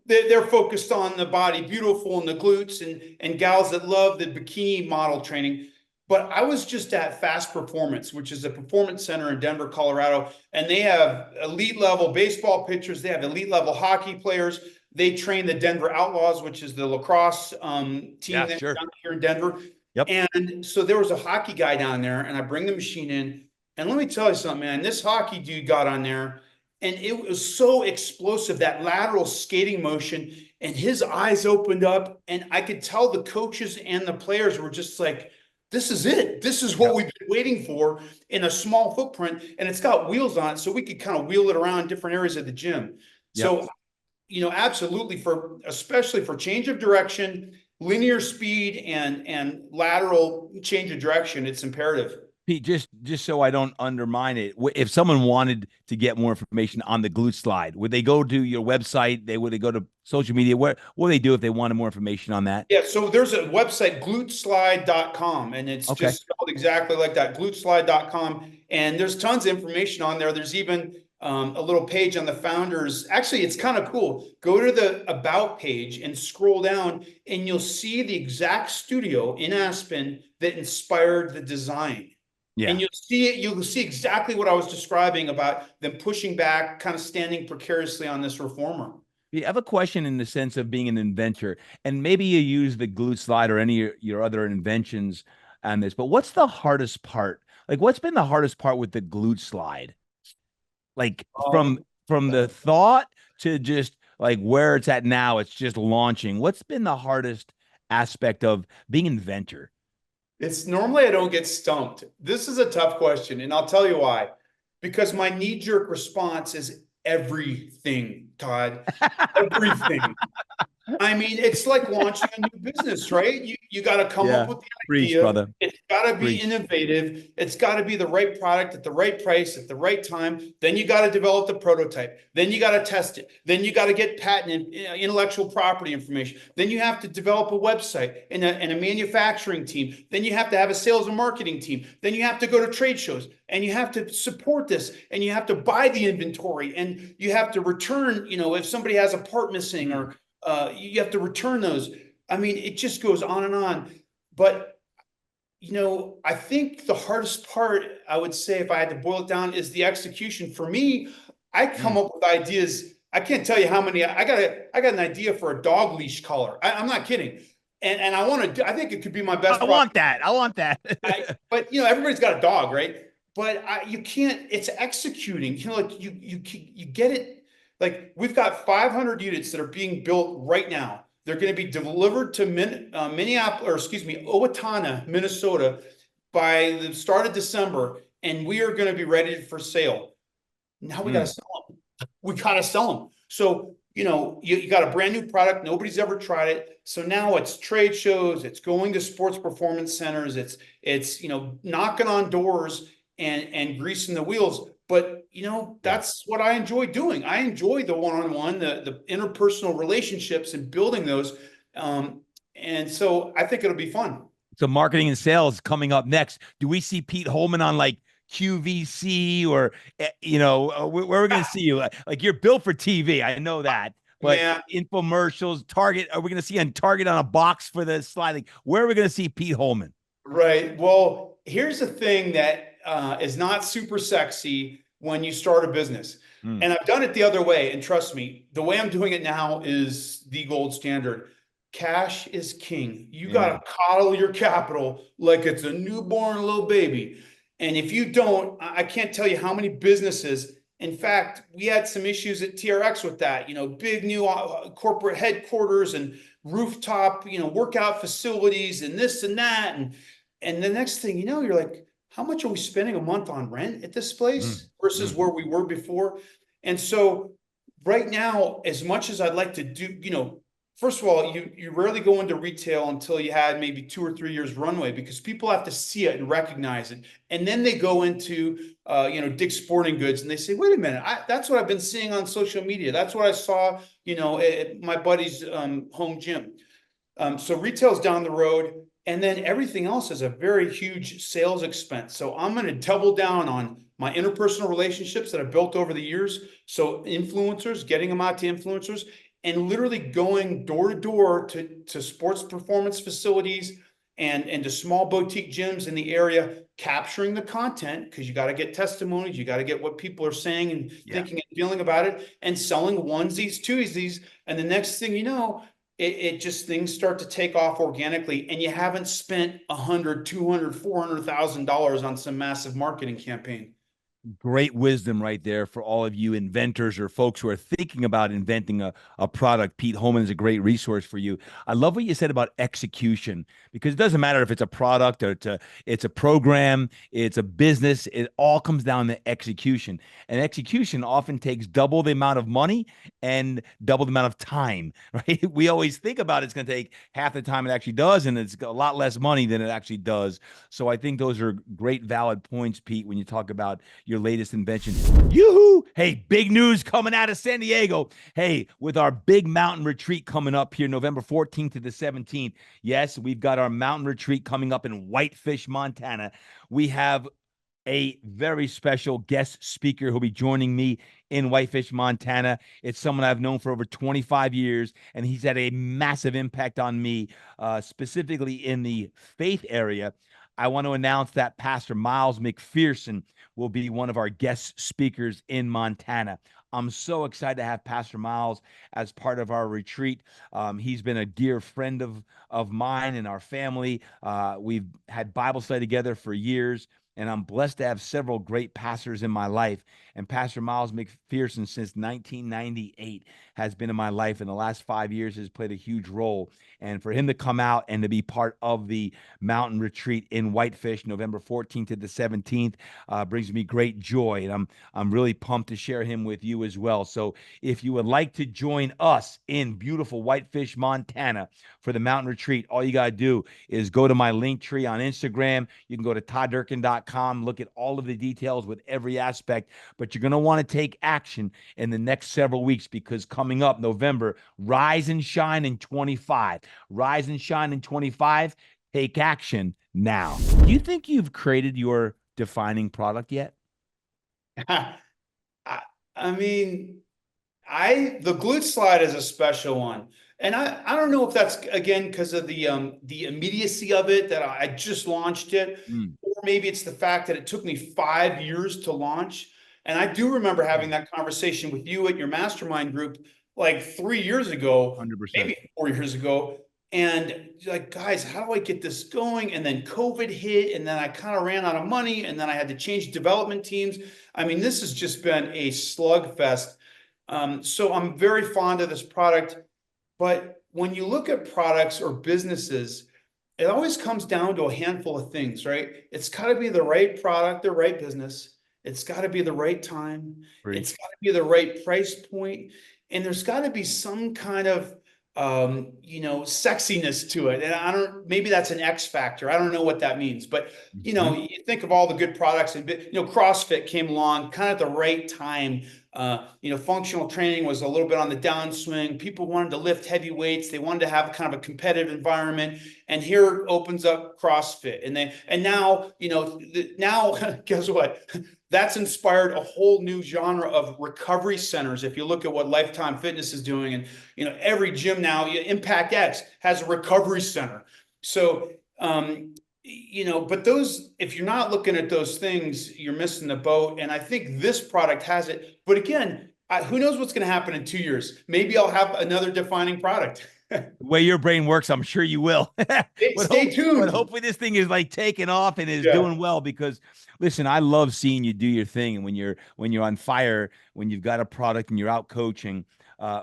S2: they're focused on the body beautiful and the glutes and gals that love the bikini model training. But I was just at Fast Performance, which is a performance center in Denver, Colorado, and they have elite level baseball pitchers. They have elite level hockey players. They train the Denver Outlaws, which is the lacrosse team down here in Denver.
S1: Yep.
S2: And so there was a hockey guy down there, and I bring the machine in. And let me tell you something, man, this hockey dude got on there and it was so explosive, that lateral skating motion, and his eyes opened up, and I could tell the coaches and the players were just like, this is it. This is what we've been waiting for in a small footprint, and it's got wheels on it, so we could kind of wheel it around different areas of the gym. So, absolutely, especially for change of direction, linear speed, and lateral change of direction, it's imperative.
S1: Pete, just so I don't undermine it, if someone wanted to get more information on the Glute Slide, would they go to your website? Would they go to social media? What would they do if they wanted more information on that?
S2: Yeah, so there's a website, gluteslide.com, and it's just spelled exactly like that, gluteslide.com. And there's tons of information on there. There's even a little page on the founders. Actually, it's kind of cool. Go to the About page and scroll down, and you'll see the exact studio in Aspen that inspired the design.
S1: Yeah.
S2: And you'll see exactly what I was describing about them pushing back, kind of standing precariously on this reformer.
S1: You have a question in the sense of being an inventor, and maybe you use the Glute Slide or any of your other inventions on this, but what's the hardest part? Like, what's been the hardest part with the Glute Slide? Like, from the thought to just like where it's at now, it's just launching. What's been the hardest aspect of being an inventor?
S2: It's normally I don't get stumped. This is a tough question, and I'll tell you why. Because my knee-jerk response is everything, Todd. Everything. I mean, it's like launching a new business, right? You got to come up
S1: Yeah.
S2: with the
S1: Preach,
S2: idea.
S1: brother.
S2: It's got to be
S1: Preach.
S2: innovative. It's got to be the right product at the right price at the right time. Then you got to develop the prototype. Then you got to test it. Then you got to get patent and intellectual property information. Then you have to develop a website and a manufacturing team. Then you have to have a sales and marketing team. Then you have to go to trade shows and you have to support this and you have to buy the inventory and you have to return, if somebody has a part missing or you have to return those. I mean, it just goes on and on. But, I think the hardest part, I would say, if I had to boil it down, is the execution. For me, I come up with ideas. I can't tell you how many. I got an idea for a dog leash collar. I'm not kidding. And I want to. I think it could be my best
S1: I
S2: product.
S1: want that. I want that.
S2: But everybody's got a dog, right? But you can't. It's executing. Like you get it. Like we've got 500 units that are being built right now. They're going to be delivered to Minneapolis, or excuse me, Owatonna, Minnesota, by the start of December, and we are going to be ready for sale. Now we got to sell them. We got to sell them. So you got a brand new product. Nobody's ever tried it. So now it's trade shows. It's going to sports performance centers. It's knocking on doors and greasing the wheels. But that's what I enjoy doing. I enjoy the one-on-one, the interpersonal relationships and building those. And so I think it'll be fun.
S1: So marketing and sales coming up next. Do we see Pete Holman on like QVC or where are we going to see you? Like you're built for TV. I know that. But
S2: Man,
S1: infomercials, Target, are we going to see on Target on a box for the slide? Like, where are we going to see Pete Holman?
S2: right. Well, here's the thing that is not super sexy when you start a business. And I've done it the other way. And trust me, the way I'm doing it now is the gold standard. Cash is king. You got to coddle your capital like it's a newborn little baby. And if you don't, I can't tell you how many businesses. In fact, we had some issues at TRX with that. Big new corporate headquarters and rooftop, workout facilities and this and that. And the next thing you know, you're like, how much are we spending a month on rent at this place versus where we were before? And so right now, as much as I'd like to do, first of all, you rarely go into retail until you had maybe 2 or 3 years runway because people have to see it and recognize it. And then they go into, Dick's Sporting Goods and they say, wait a minute, that's what I've been seeing on social media. That's what I saw, at my buddy's home gym. So retail's down the road. And then everything else is a very huge sales expense. So I'm going to double down on my interpersonal relationships that I've built over the years. So influencers, getting them out to influencers, and literally going door to door to sports performance facilities and to small boutique gyms in the area, capturing the content because you got to get testimonies, you got to get what people are saying and thinking and feeling about it, and selling onesies, twosies. And the next thing you know, it just things start to take off organically, and you haven't spent $100, $200, $400,000 on some massive marketing campaign.
S1: Great wisdom right there for all of you inventors or folks who are thinking about inventing a product. Pete Holman is a great resource for you. I love what you said about execution, because it doesn't matter if it's a product or it's a program, it's a business, it all comes down to execution. And execution often takes double the amount of money and double the amount of time, right? We always think about it's going to take half the time it actually does, and it's a lot less money than it actually does. So I think those are great, valid points, Pete, when you talk about your latest invention. Yoo-hoo! Hey, big news coming out of San Diego. Hey, with our big mountain retreat coming up here, November 14th to the 17th. Yes, we've got our mountain retreat coming up in Whitefish, Montana. We have a very special guest speaker who'll be joining me in Whitefish, Montana. It's someone I've known for over 25 years, and he's had a massive impact on me, specifically in the faith area. I want to announce that Pastor Miles McPherson will be one of our guest speakers in Montana. I'm so excited to have Pastor Miles as part of our retreat. He's been a dear friend of mine and our family. We've had Bible study together for years. and I'm blessed to have several great pastors in my life. And Pastor Miles McPherson, since 1998, has been in my life. In the last 5 years, has played a huge role. And for him to come out and to be part of the mountain retreat in Whitefish, November 14th to the 17th, brings me great joy. And I'm really pumped to share him with you as well. So if you would like to join us in beautiful Whitefish, Montana for the mountain retreat, all you got to do is go to my link tree on Instagram. You can go to toddurkin.com, look at all of the details with every aspect, but you're going to want to take action in the next several weeks, because coming up November, rise and shine in 25. Rise and shine in 25. Take action now. Do you think you've created your defining product yet?
S2: I, I mean, the glute slide is a special one. And I don't know if that's again because of the immediacy of it, that I just launched it,
S1: Mm,
S2: or maybe it's the fact that it took me 5 years to launch. And I do remember having that conversation with you at your mastermind group like 3 years ago,
S1: 100%.
S2: maybe 4 years ago. And like, guys, how do I get this going? And then COVID hit, and then I kind of ran out of money, and then I had to change development teams. I mean, this has just been a slugfest. So I'm very fond of this product. But when you look at products or businesses, it always comes down to a handful of things, right? It's got to be the right product, the right business. It's got to be the right time. It's
S1: Preach.
S2: got to be the right price point. And there's got to be some kind of sexiness to it. And maybe that's an X factor. I don't know what that means, but
S1: Mhm.
S2: you think of all the good products, and CrossFit came along kind of at the right time. Functional training was a little bit on the downswing. People wanted to lift heavy weights. They wanted to have kind of a competitive environment. And here opens up CrossFit. And now, now guess what? That's inspired a whole new genre of recovery centers. If you look at what Lifetime Fitness is doing, and every gym now, Impact X has a recovery center. So but if you're not looking at those things, you're missing the boat. And I think this product has it. But again, who knows what's going to happen in 2 years? Maybe I'll have another defining product.
S1: The way your brain works, I'm sure you will.
S2: Stay
S1: But
S2: tuned.
S1: hopefully this thing is like taking off and is
S2: Yeah.
S1: doing well, because listen, I love seeing you do your thing. And when you're on fire, when you've got a product and you're out coaching,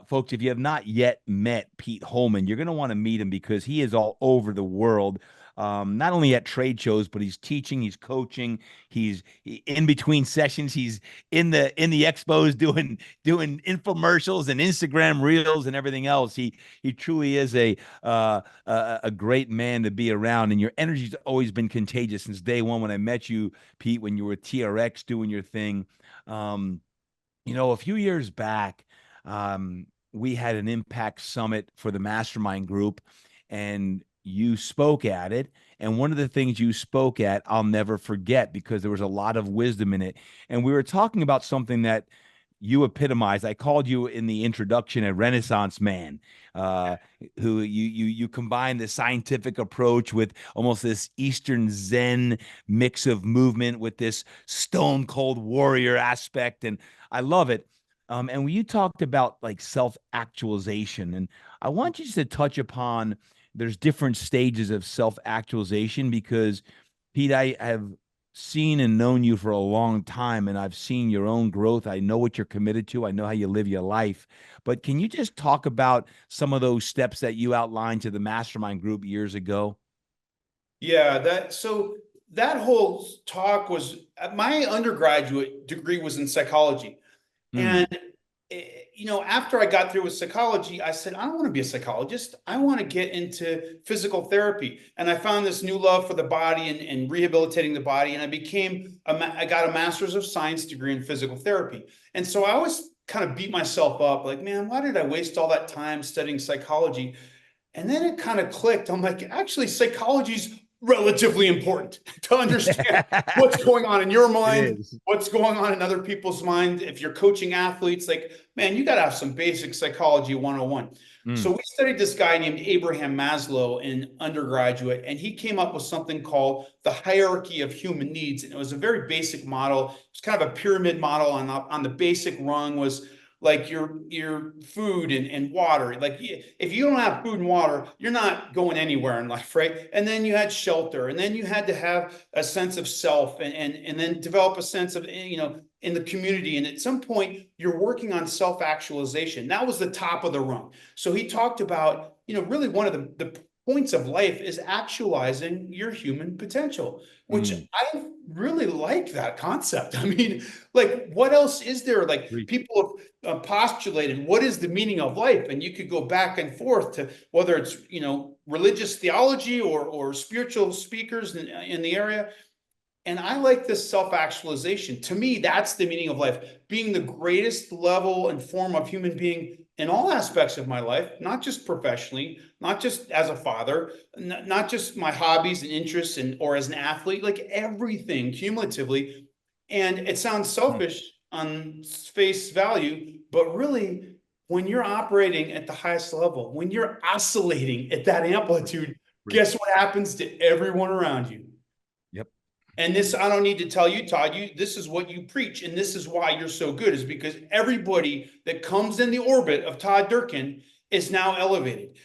S1: folks, if you have not yet met Pete Holman, you're going to want to meet him, because he is all over the world. Not only at trade shows, but he's teaching, he's coaching, in between sessions, he's in the expos doing infomercials and Instagram reels and everything else. He truly is a great man to be around, and your energy's always been contagious since day one. When I met you, Pete, when you were TRX doing your thing, um, a few years back, we had an impact summit for the mastermind group, and you spoke at it. And one of the things you spoke at, I'll never forget, because there was a lot of wisdom in it. And we were talking about something that you epitomized. I called you in the introduction a Renaissance man, uh, who you combine the scientific approach with almost this Eastern Zen mix of movement with this stone cold warrior aspect, and I love it. And when you talked about like self actualization, and I want you just to touch upon, there's different stages of self actualization, because Pete, I have seen and known you for a long time, and I've seen your own growth. I know what you're committed to. I know how you live your life. But can you just talk about some of those steps that you outlined to the mastermind group years ago?
S2: Yeah, that whole talk was my undergraduate degree was in psychology.
S1: Mm.
S2: And after I got through with psychology, I said, I don't want to be a psychologist. I want to get into physical therapy. And I found this new love for the body and rehabilitating the body. And I got a master's of science degree in physical therapy. And so I always kind of beat myself up like, man, why did I waste all that time studying psychology? And then it kind of clicked. I'm like, actually, psychology's relatively important to understand what's going on in your
S1: It
S2: mind,
S1: is.
S2: what's going on in other people's mind. If you're coaching athletes, like, man, you got to have some basic psychology 101. So
S1: Mm.
S2: we studied this guy named Abraham Maslow in undergraduate, and he came up with something called the hierarchy of human needs. And it was a very basic model. It's kind of a pyramid model. On the basic rung was like your food and water. Like if you don't have food and water, you're not going anywhere in life, right? And then you had shelter, and then you had to have a sense of self, and then develop a sense of, in the community. And at some point, you're working on self-actualization. That was the top of the rung. So he talked about, really one of the points of life is actualizing your human potential, which I really like that concept. I mean, like, what else is there? Like, people have postulated what is the meaning of life, and you could go back and forth to whether it's religious theology or spiritual speakers in the area. And I like this self-actualization. To me, that's the meaning of life, being the greatest level and form of human being in all aspects of my life, not just professionally, not just as a father, not just my hobbies and interests or as an athlete, like everything cumulatively. And it sounds selfish on face value, but really, when you're operating at the highest level, when you're oscillating at that amplitude, guess what happens to everyone around you? And this, I don't need to tell you, Todd, this is what you preach. And this is why you're so good, is because everybody that comes in the orbit of Todd Durkin is now elevated.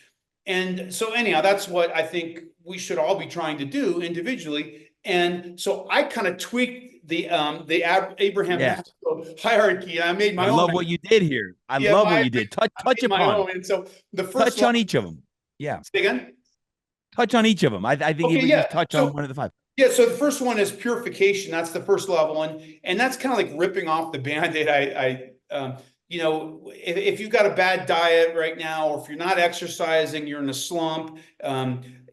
S2: And so anyhow, that's what I think we should all be trying to do individually. And so I kind of tweaked the Abraham Maslow hierarchy. I made my own.
S1: I love what you did here. I love what you did. Touch upon.
S2: And so the first
S1: touch on each of them. Yeah.
S2: Say again?
S1: Touch on each of them. I think you just touch on one of the 5.
S2: Yeah, so the first one is purification. That's the first level, and that's kind of like ripping off the Band-Aid. If you've got a bad diet right now, or if you're not exercising, you're in a slump.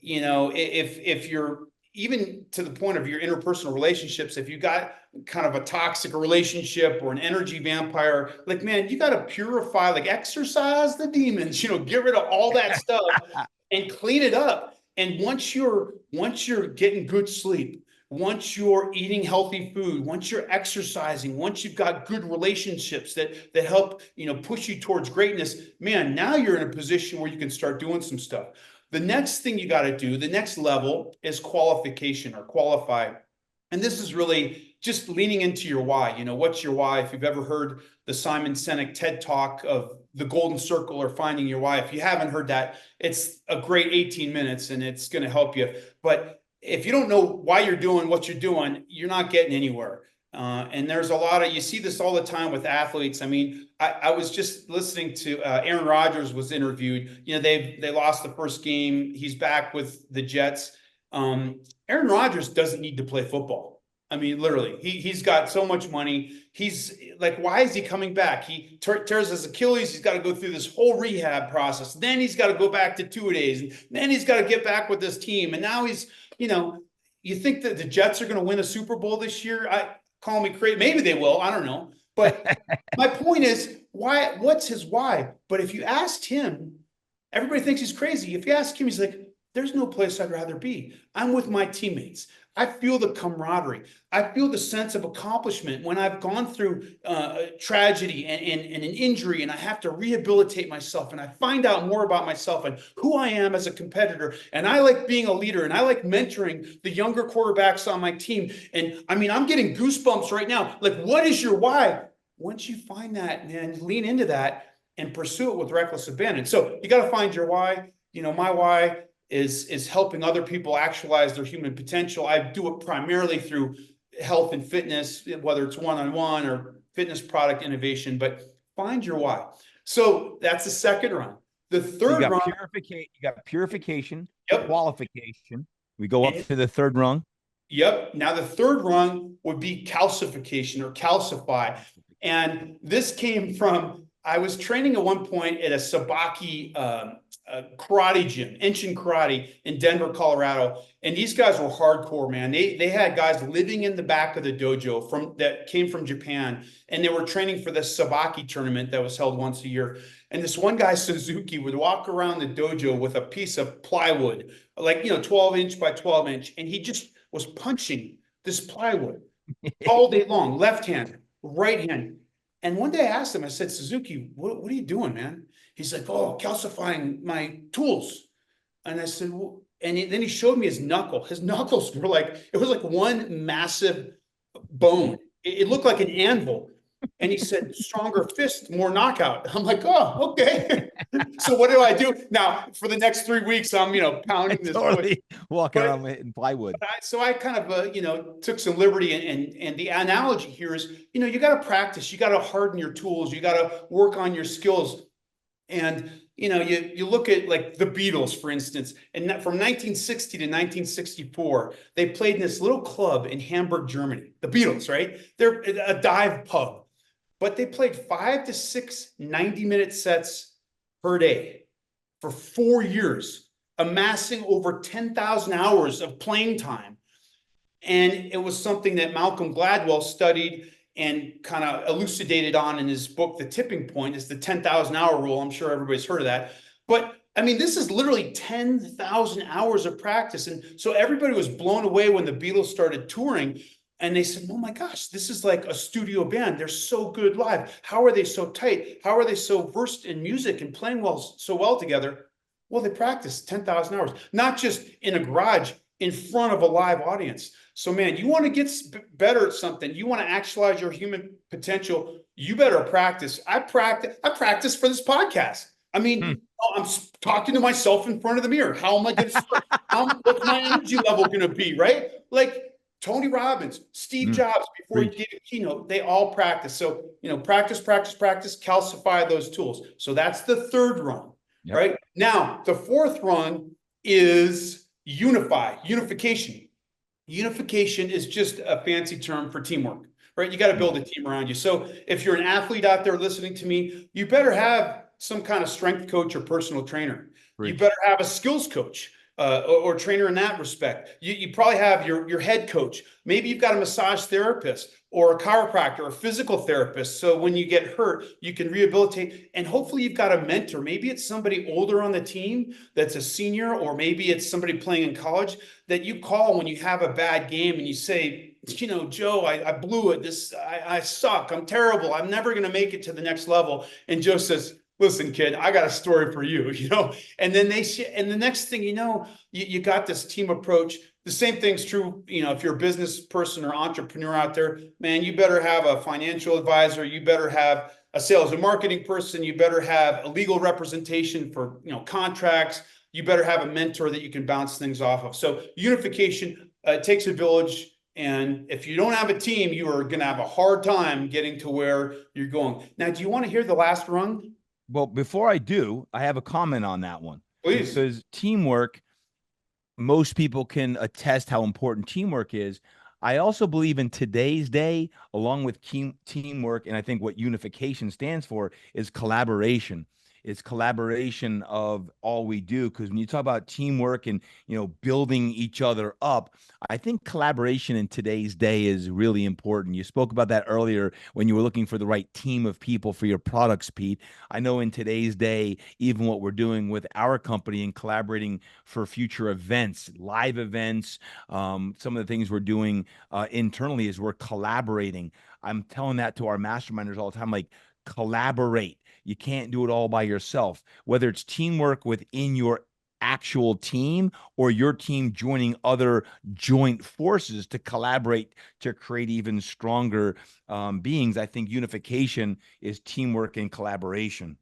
S2: If you're even to the point of your interpersonal relationships, if you got kind of a toxic relationship or an energy vampire, like, man, you got to purify, like exercise the demons. Get rid of all that stuff and clean it up. And once you're getting good sleep, once you're eating healthy food, once you're exercising, once you've got good relationships that help, push you towards greatness, man, now you're in a position where you can start doing some stuff. The next thing you got to do, the next level, is qualification or qualify. And this is really just leaning into your why. What's your why? If you've ever heard the Simon Sinek TED Talk of the golden circle or finding your why, if you haven't heard that, it's a great 18 minutes and it's going to help you. But if you don't know why you're doing what you're doing, you're not getting anywhere. And there's a lot of, you see this all the time with athletes. I mean, I was just listening to Aaron Rodgers was interviewed. They lost the first game. He's back with the Jets. Aaron Rodgers doesn't need to play football. I mean, literally, he's got so much money. He's like, why is he coming back? He tears his Achilles. He's got to go through this whole rehab process. Then he's got to go back to 2-a-days. And then he's got to get back with this team. And now he's, you think that the Jets are going to win a Super Bowl this year? Call me crazy. Maybe they will. I don't know. But my point is, why? What's his why? But if you asked him, everybody thinks he's crazy. If you ask him, he's like, there's no place I'd rather be. I'm with my teammates. I feel the camaraderie. I feel the sense of accomplishment when I've gone through tragedy and an injury, and I have to rehabilitate myself, and I find out more about myself and who I am as a competitor. And I like being a leader, and I like mentoring the younger quarterbacks on my team. And I mean, I'm getting goosebumps right now. Like, what is your why? Once you find that, man, lean into that and pursue it with reckless abandon. So you got to find your why. My why is helping other people actualize their human potential. I do it primarily through health and fitness, whether it's one-on-one or fitness product innovation, but find your why. So that's the second run. The third run.
S1: You got purification,
S2: yep.
S1: Qualification. We go up to the third rung.
S2: Yep. Now the third rung would be calcification or calcify. And this came from, I was training at one point at a Sabaki karate gym, Enshin Karate in Denver, Colorado. And these guys were hardcore, man. They had guys living in the back of the dojo that came from Japan. And they were training for this Sabaki tournament that was held once a year. And this one guy, Suzuki, would walk around the dojo with a piece of plywood, like, 12-inch by 12-inch. And he just was punching this plywood all day long, left hand, right hand. And one day I asked him, I said, Suzuki, what are you doing, man? He's like, oh, calcifying my tools. And I said, well, and then he showed me his knuckle. His knuckles were like, it was like one massive bone. It looked like an anvil. And he said, stronger fist, more knockout. I'm like, oh, okay. So what do I do now for the next 3 weeks? I'm, pounding this wood.
S1: Walking around in plywood.
S2: So I kind of, took some liberty, and the analogy here is, you got to practice, you got to harden your tools, you got to work on your skills. And, you look at like the Beatles, for instance, and from 1960 to 1964, they played in this little club in Hamburg, Germany, the Beatles, right? They're a dive pub, but they played 5 to 6 90-minute sets per day for 4 years, amassing over 10,000 hours of playing time. And it was something that Malcolm Gladwell studied and kind of elucidated on in his book, The Tipping Point, is the 10,000 hour rule. I'm sure everybody's heard of that. But I mean, this is literally 10,000 hours of practice. And so everybody was blown away when the Beatles started touring. And they said, oh my gosh, this is like a studio band. They're so good live. How are they so tight? How are they so versed in music and playing so well together? Well, they practiced 10,000 hours, not just in a garage, in front of a live audience. So man, you want to get better at something, you want to actualize your human potential, you better practice. I practice for this podcast. I mean, I'm talking to myself in front of the mirror. How am I going to start? What's my energy level going to be, right? Like Tony Robbins, Steve Jobs, before he gave a keynote, they all practice. So, practice, calcify those tools. So that's the third rung, right? Now, the fourth rung is unification. Unification is just a fancy term for teamwork, right? You got to build a team around you. So if you're an athlete out there listening to me, you better have some kind of strength coach or personal trainer. You better have a skills coach or trainer in that respect. You probably have your head coach. Maybe you've got a massage therapist or a chiropractor or a physical therapist. So when you get hurt, you can rehabilitate. And hopefully you've got a mentor. Maybe it's somebody older on the team that's a senior, or maybe it's somebody playing in college that you call when you have a bad game and you say, Joe, I blew it. I suck. I'm terrible. I'm never going to make it to the next level. And Joe says, listen, kid, I got a story for you, and then and the next thing you got this team approach. The same thing's true, if you're a business person or entrepreneur out there, man, you better have a financial advisor. You better have a sales and marketing person. You better have a legal representation for, contracts. You better have a mentor that you can bounce things off of. So unification takes a village. And if you don't have a team, you are going to have a hard time getting to where you're going. Now, do you want to hear the last rung?
S1: Well, before I do, I have a comment on that one.
S2: Please.
S1: Because teamwork, most people can attest how important teamwork is. I also believe in today's day, along with teamwork, and I think what unification stands for is collaboration. It's collaboration of all we do. Because when you talk about teamwork and, building each other up, I think collaboration in today's day is really important. You spoke about that earlier when you were looking for the right team of people for your products, Pete. I know in today's day, even what we're doing with our company and collaborating for future events, live events, some of the things we're doing internally is we're collaborating. I'm telling that to our masterminders all the time, like, collaborate. You can't do it all by yourself, whether it's teamwork within your actual team or your team joining other joint forces to collaborate to create even stronger beings. I think unification is teamwork and collaboration.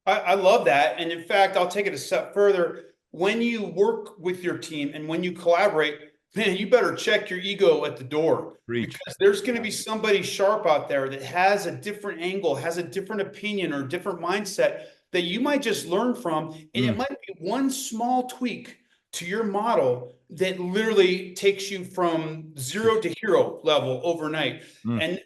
S2: I love that. And in fact, I'll take it a step further. When you work with your team and when you collaborate, man, you better check your ego at the door. Because there's going to be somebody sharp out there that has a different angle, has a different opinion or different mindset that you might just learn from. And it might be one small tweak to your model that literally takes you from 0 to hero level overnight. And,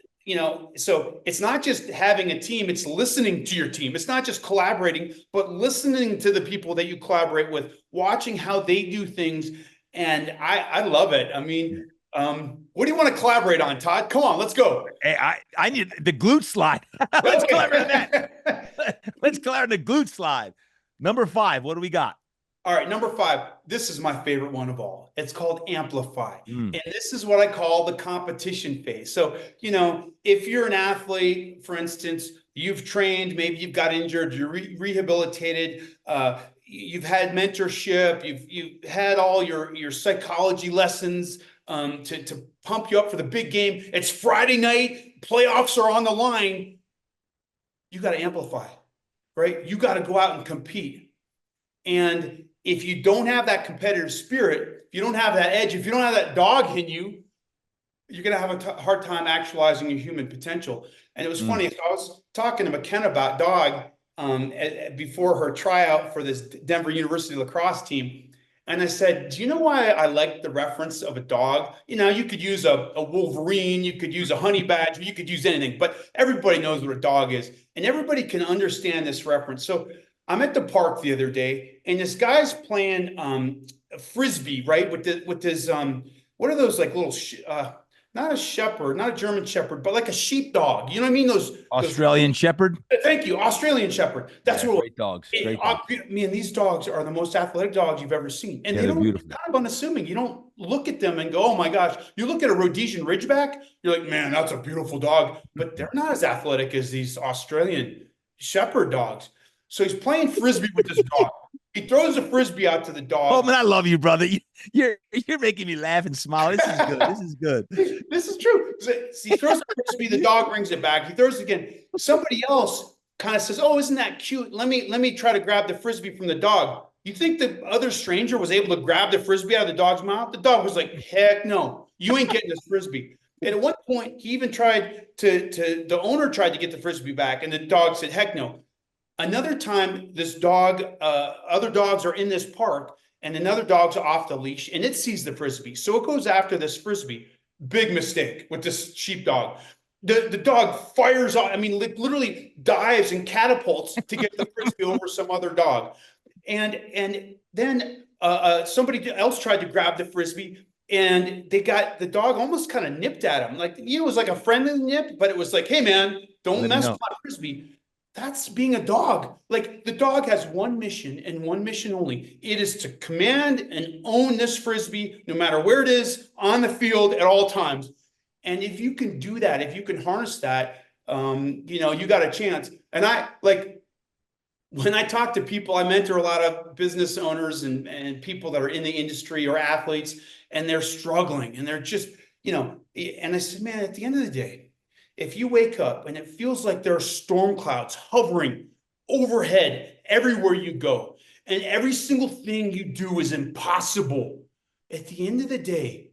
S2: so it's not just having a team, it's listening to your team. It's not just collaborating, but listening to the people that you collaborate with, watching how they do things. And I love it. I mean, what do you want to collaborate on, Todd? Come on, let's go.
S1: Hey, I need the glute slide. Let's collaborate on that. Let's collaborate the glute slide. Number 5, what do we got?
S2: All right, number 5. This is my favorite one of all. It's called amplify. And this is what I call the competition phase. So, if you're an athlete, for instance, you've trained, maybe you've got injured, you're rehabilitated, you've had mentorship, you've had all your psychology lessons to pump you up for the big game. It's Friday night, playoffs are on the line, you got to amplify, right? You got to go out and compete. And if you don't have that competitive spirit, if you don't have that edge, if you don't have that dog in you, you're going to have a hard time actualizing your human potential. And it was funny. I was talking to McKenna about dog before her tryout for this Denver University lacrosse team. And I said, do you know why I like the reference of a dog? You know, you could use a Wolverine, you could use a honey badger, you could use anything, but everybody knows what a dog is. And everybody can understand this reference. So I'm at the park the other day, and this guy's playing frisbee, right? With his what are those like little not a shepherd, not a German shepherd, but like a sheepdog. You know what I mean? Those
S1: Australian Shepherd.
S2: Thank you, Australian Shepherd. That's what
S1: great dogs. Great dogs.
S2: Man, these dogs are the most athletic dogs you've ever seen, and they're beautiful. Kind of unassuming. You don't look at them and go, "Oh my gosh!" You look at a Rhodesian Ridgeback, you're like, "Man, that's a beautiful dog," but they're not as athletic as these Australian Shepherd dogs. So he's playing frisbee with this dog. He throws a frisbee out to the dog.
S1: Oh man, I love you, brother. You're making me laugh and smile. This is good. This is good.
S2: This is true. He throws the frisbee, the dog brings it back. He throws it again. Somebody else kind of says, "Oh, isn't that cute? Let me try to grab the frisbee from the dog." You think the other stranger was able to grab the frisbee out of the dog's mouth? The dog was like, "Heck no, you ain't getting this frisbee." And at one point, he even tried the owner tried to get the frisbee back, and the dog said, "Heck no." Another time, this dog, other dogs are in this park, and another dog's off the leash, and it sees the frisbee. So it goes after this frisbee. Big mistake with this sheepdog. The dog fires off, I mean, literally dives and catapults to get the frisbee over some other dog. And then somebody else tried to grab the frisbee, and they got the dog almost kind of nipped at him. Like, it was like a friendly nip, but it was like, "Hey, man, don't mess with my frisbee." That's being a dog. Like, the dog has one mission and one mission only. It is to command and own this frisbee, no matter where it is on the field at all times. And if you can do that, if you can harness that, you got a chance. And when I talk to people, I mentor a lot of business owners and people that are in the industry or athletes, and they're struggling and they're just, and I said, man, at the end of the day, if you wake up and it feels like there are storm clouds hovering overhead everywhere you go, and every single thing you do is impossible, at the end of the day,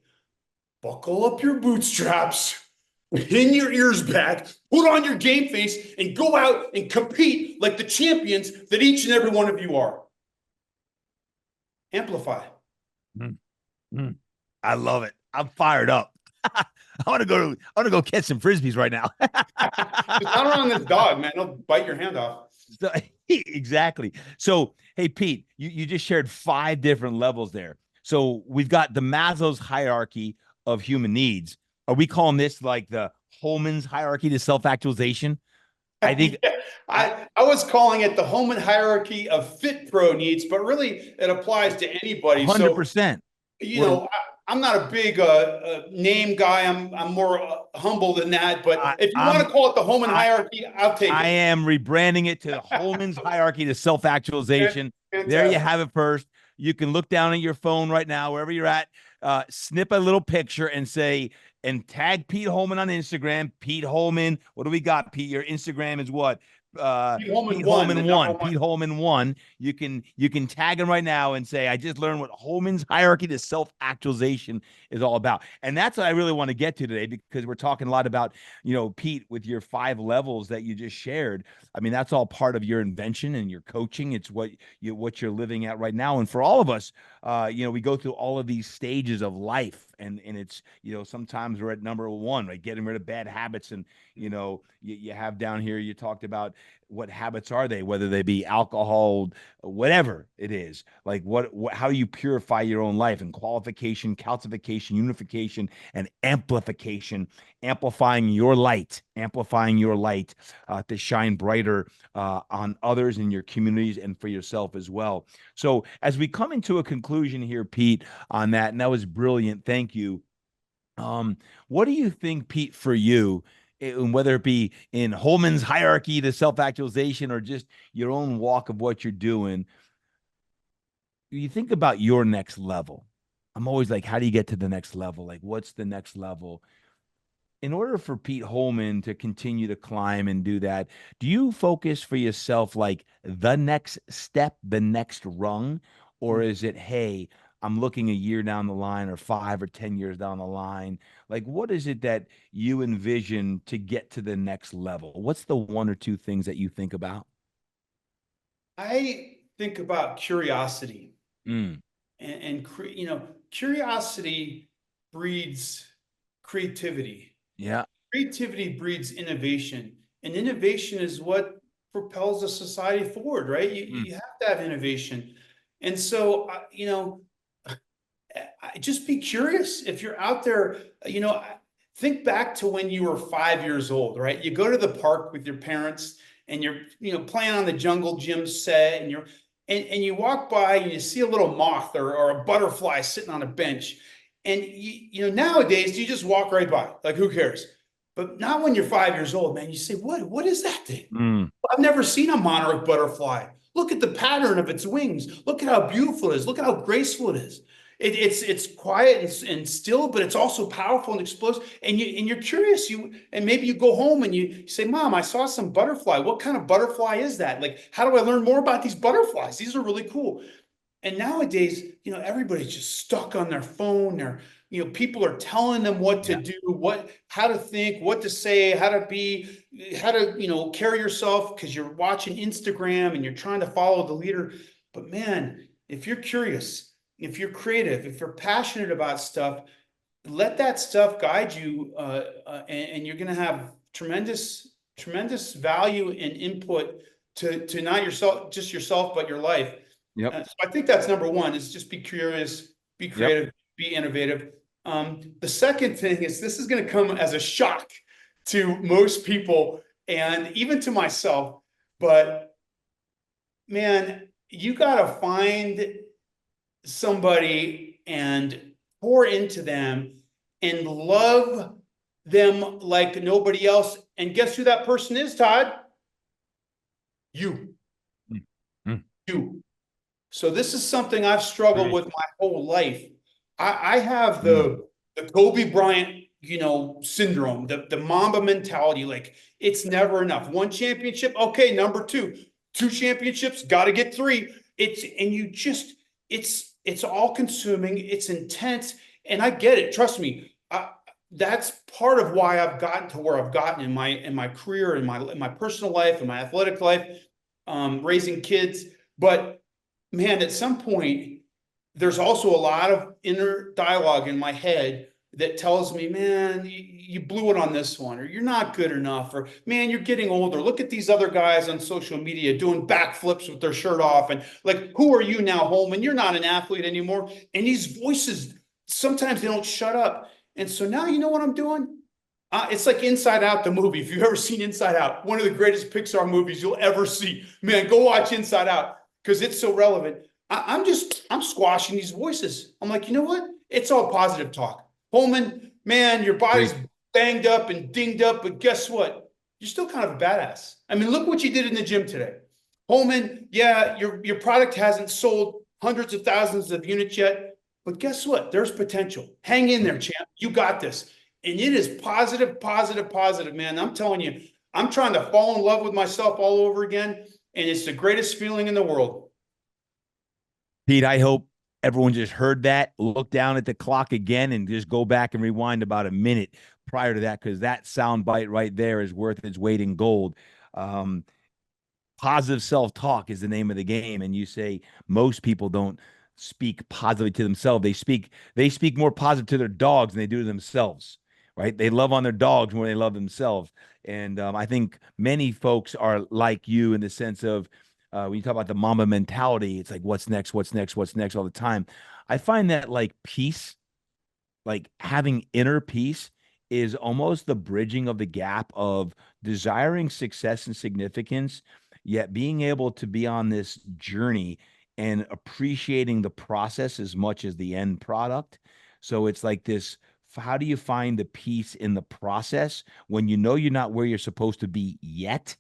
S2: buckle up your bootstraps, pin your ears back, put on your game face, and go out and compete like the champions that each and every one of you are. Amplify.
S1: I love it. I'm fired up. I want to go catch some frisbees right now.
S2: It's not around this dog, man. He'll bite your hand off.
S1: So, exactly. So, hey, Pete, you just shared 5 different levels there. So we've got the Maslow's hierarchy of human needs. Are we calling this like the Holman's hierarchy to self-actualization? I think
S2: I was calling it the Holman hierarchy of fit pro needs, but really it applies to anybody.
S1: 100%.
S2: So, I'm not a big name guy. I'm more humble than that. But if you want to call it the Holman hierarchy, I'll take it.
S1: I am rebranding it to the Holman's hierarchy to self-actualization. There you have it first. You can look down at your phone right now, wherever you're at, snip a little picture and say, and tag Pete Holman on Instagram. Pete Holman. What do we got, Pete? Your Instagram is what? Pete Holman 1. Pete Holman 1. You can tag him right now and say, I just learned what Holman's hierarchy to self-actualization is all about. And that's what I really want to get to today, because we're talking a lot about, Pete, with your 5 levels that you just shared. I mean, that's all part of your invention and your coaching. It's what you're living at right now. And for all of us, we go through all of these stages of life, and it's, sometimes we're at number 1, right? Getting rid of bad habits. And, you have down here, you talked about what habits are they, whether they be alcohol, whatever it is, like how you purify your own life, and qualification, calcification, unification, and amplification, amplifying your light to shine brighter on others in your communities and for yourself as well. So as we come into a conclusion here, Pete, on that, and that was brilliant. Thank you. What do you think, Pete, for you, and whether it be in Holman's hierarchy to self-actualization or just your own walk of what you're doing, you think about your next level? I'm always like, how do you get to the next level? Like, what's the next level? In order for Pete Holman to continue to climb and do that, do you focus for yourself like the next step, the next rung? Or is it, hey, I'm looking a year down the line or 5 or 10 years down the line? Like, what is it that you envision to get to the next level? What's the one or two things that you think about?
S2: I think about curiosity
S1: Mm,
S2: and curiosity breeds creativity.
S1: yeah.
S2: Creativity breeds innovation, and innovation is what propels a society forward, right? You,
S1: Mm,
S2: you have to have innovation. And so, just be curious. If you're out there, think back to when you were 5 years old, right? You go to the park with your parents and you're, playing on the jungle gym set and and you walk by and you see a little moth or a butterfly sitting on a bench. And nowadays you just walk right by, like who cares? But not when you're 5 years old, man. You say, what is that thing?
S1: mm,
S2: I've never seen a monarch butterfly. Look at the pattern of its wings. Look at how beautiful it is. Look at how graceful it is. It's quiet and still, but it's also powerful and explosive. And you're curious. And maybe you go home and you say, "Mom, I saw some butterfly. What kind of butterfly is that? Like, how do I learn more about these butterflies? These are really cool." And nowadays, everybody's just stuck on their phone. People are telling them what to
S1: yeah.
S2: do, how to think, what to say, how to, carry yourself because you're watching Instagram and you're trying to follow the leader. But man, if you're curious, if you're creative, if you're passionate about stuff, let that stuff guide you, and you're going to have tremendous value and input to not yourself, just yourself, but your life.
S1: Yep.
S2: So I think that's number one is just be curious, be
S1: Yep.
S2: creative, be innovative. The second thing is this is going to come as a shock to most people and even to myself, but man, you got to find somebody and pour into them and love them like nobody else. And guess who that person is, Todd? You,
S1: Mm, mm,
S2: you. So this is something I've struggled
S1: preach.
S2: with my whole life. I have
S1: Mm,
S2: the Kobe Bryant, syndrome, the Mamba mentality. Like it's never enough. One championship, okay. Number two championships, got to get three. It's all consuming. It's intense, and I get it. Trust me. That's part of why I've gotten to where I've gotten in my career, in my personal life, in my athletic life, raising kids. But man, at some point, there's also a lot of inner dialogue in my head that tells me, man, you blew it on this one, or you're not good enough, or man, you're getting older. Look at these other guys on social media doing backflips with their shirt off. And like, who are you now, Holman? You're not an athlete anymore. And these voices, sometimes they don't shut up. And so now you know what I'm doing? It's like Inside Out, the movie. If you've ever seen Inside Out, one of the greatest Pixar movies you'll ever see, man, go watch Inside Out because it's so relevant. I'm squashing these voices. I'm like, you know what? It's all positive talk. Holman, man, your body's
S1: preach.
S2: banged up and dinged up, but guess what? You're still kind of a badass. I mean, look what you did in the gym today. Holman, yeah, your product hasn't sold hundreds of thousands of units yet, but guess what? There's potential. Hang in there, champ. You got this. And it is positive, positive, positive, man. I'm telling you, I'm trying to fall in love with myself all over again. And it's the greatest feeling in the world.
S1: Pete, I hope everyone just heard that, look down at the clock again, and just go back and rewind about a minute prior to that, because that sound bite right there is worth its weight in gold. Um, Positive self-talk is the name of the game, and you say most people don't speak positively to themselves. They speak more positive to their dogs than they do to themselves, right? They love on their dogs more than they love themselves. And I think many folks are like you in the sense of when you talk about the mama mentality, it's like what's next, what's next, what's next all the time. I find that like peace, like having inner peace, is almost the bridging of the gap of desiring success and significance, yet being able to be on this journey and appreciating the process as much as the end product. So it's like this, how do you find the peace in the process when you know you're not where you're supposed to be yet,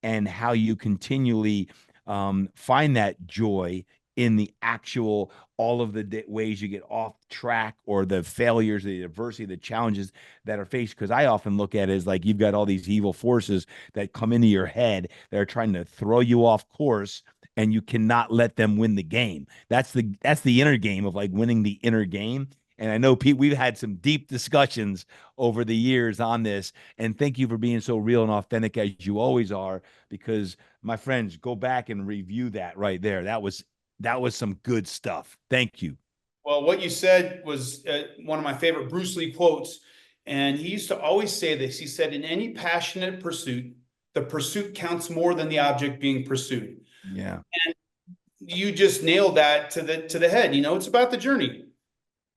S1: and how you continually find that joy in the actual, all of the ways you get off track, or the failures, the adversity, the challenges that are faced. Because I often look at it as like you've got all these evil forces that come into your head that are trying to throw you off course, and you cannot let them win the game. That's the inner game of like winning the inner game. And I know, Pete, we've had some deep discussions over the years on this. And thank you for being so real and authentic as you always are, because my friends, go back and review that right there. That was some good stuff. Thank you.
S2: Well, what you said was one of my favorite Bruce Lee quotes. And he used to always say this. He said, in any passionate pursuit, the pursuit counts more than the object being pursued.
S1: Yeah.
S2: And you just nailed that to the head. It's about the journey.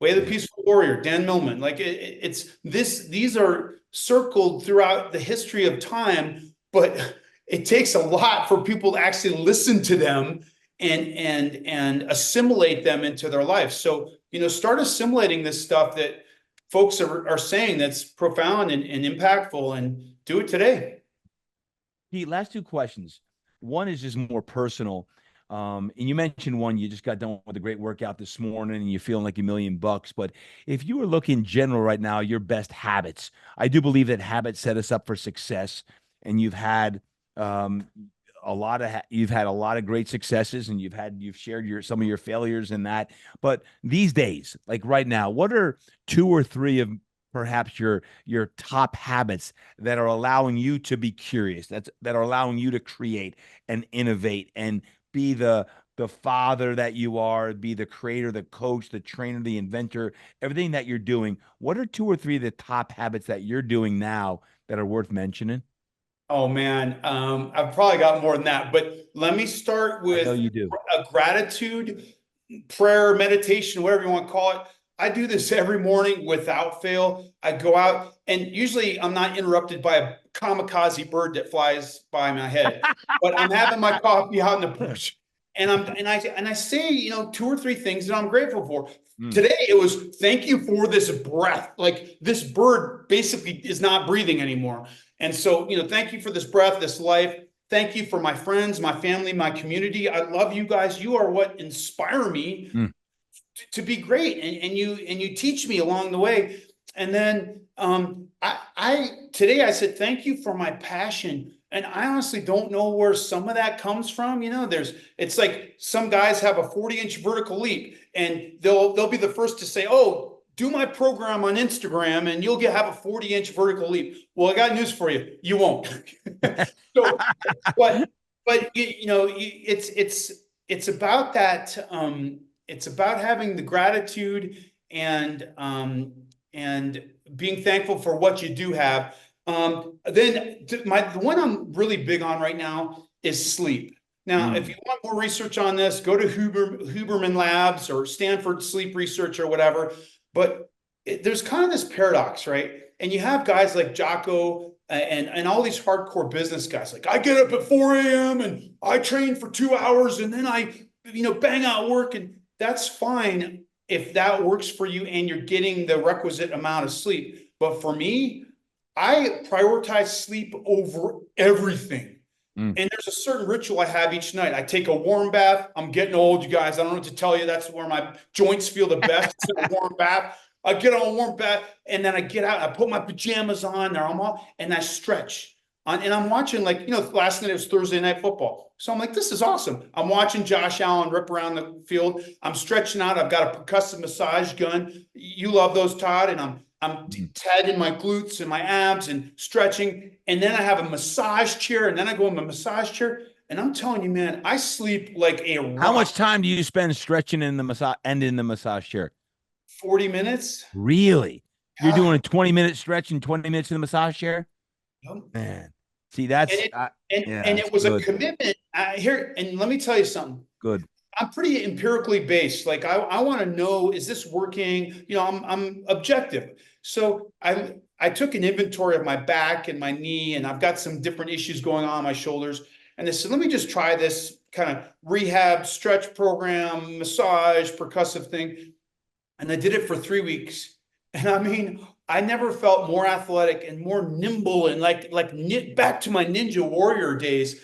S2: Way of the Peaceful Warrior, Dan Millman. Like it's this, these are circled throughout the history of time, but it takes a lot for people to actually listen to them and assimilate them into their life. So, start assimilating this stuff that folks are saying that's profound and impactful, and do it today.
S1: Pete, last two questions. One is just more personal. And you mentioned one, you just got done with a great workout this morning and you're feeling like $1,000,000. But if you were looking in general right now, your best habits, I do believe that habits set us up for success. And you've had you've had a lot of great successes, and you've shared some of your failures in that. But these days, like right now, what are two or three of perhaps your top habits that are allowing you to be curious, that are allowing you to create and innovate and be the father that you are, be the creator, the coach, the trainer, the inventor, everything that you're doing? What are two or three of the top habits that you're doing now that are worth mentioning?
S2: Oh man, I've probably got more than that, but let me start
S1: I know
S2: with
S1: you do.
S2: a gratitude, prayer, meditation, whatever you want to call it. I do this every morning without fail. I go out, and usually I'm not interrupted by a kamikaze bird that flies by my head, but I'm having my coffee out in the bush, and I say, two or three things that I'm grateful for.
S1: Mm.
S2: Today it was, thank you for this breath. Like, this bird basically is not breathing anymore. And so, thank you for this breath, this life. Thank you for my friends, my family, my community. I love you guys. You are what inspire me
S1: Mm.
S2: to be great. And you teach me along the way. And then I today I said, thank you for my passion. And I honestly don't know where some of that comes from. It's like some guys have a 40-inch vertical leap, and they'll be the first to say, oh, do my program on Instagram and you'll have a 40-inch vertical leap. Well, I got news for you. You won't. So, but it's about that. It's about having the gratitude and being thankful for what you do have. Then the one I'm really big on right now is sleep. Now, if you want more research on this, go to Huberman Labs or Stanford Sleep Research or whatever. But there's kind of this paradox, right? And you have guys like Jocko and all these hardcore business guys. Like, I get up at 4 a.m. and I train for 2 hours and then I, bang out work. And that's fine if that works for you and you're getting the requisite amount of sleep. But for me, I prioritize sleep over everything. And there's a certain ritual I have each night. I take a warm bath. I'm getting old, you guys. I don't know what to tell you. That's where my joints feel the best. It's in a warm bath. I get on a warm bath, and then I get out. I put my pajamas on. And I stretch. And I'm watching, last night it was Thursday Night Football. So I'm like, this is awesome. I'm watching Josh Allen rip around the field. I'm stretching out. I've got a percussive massage gun. You love those, Todd. And I'm tagging my glutes and my abs and stretching. And then I have a massage chair. And then I go in my massage chair. And I'm telling you, man, I sleep like a rock.
S1: How much time do you spend stretching in the massage chair?
S2: 40 minutes.
S1: Really? You're doing a 20-minute stretch and 20 minutes in the massage chair?
S2: Yep.
S1: Man. See, that's
S2: and it was good. A commitment here. And let me tell you something.
S1: Good.
S2: I'm pretty empirically based. Like, I want to know, is this working? I'm objective. So I took an inventory of my back and my knee, and I've got some different issues going on my shoulders. And I said, let me just try this kind of rehab stretch program, massage, percussive thing. And I did it for 3 weeks. And I mean, I never felt more athletic and more nimble and like back to my Ninja Warrior days.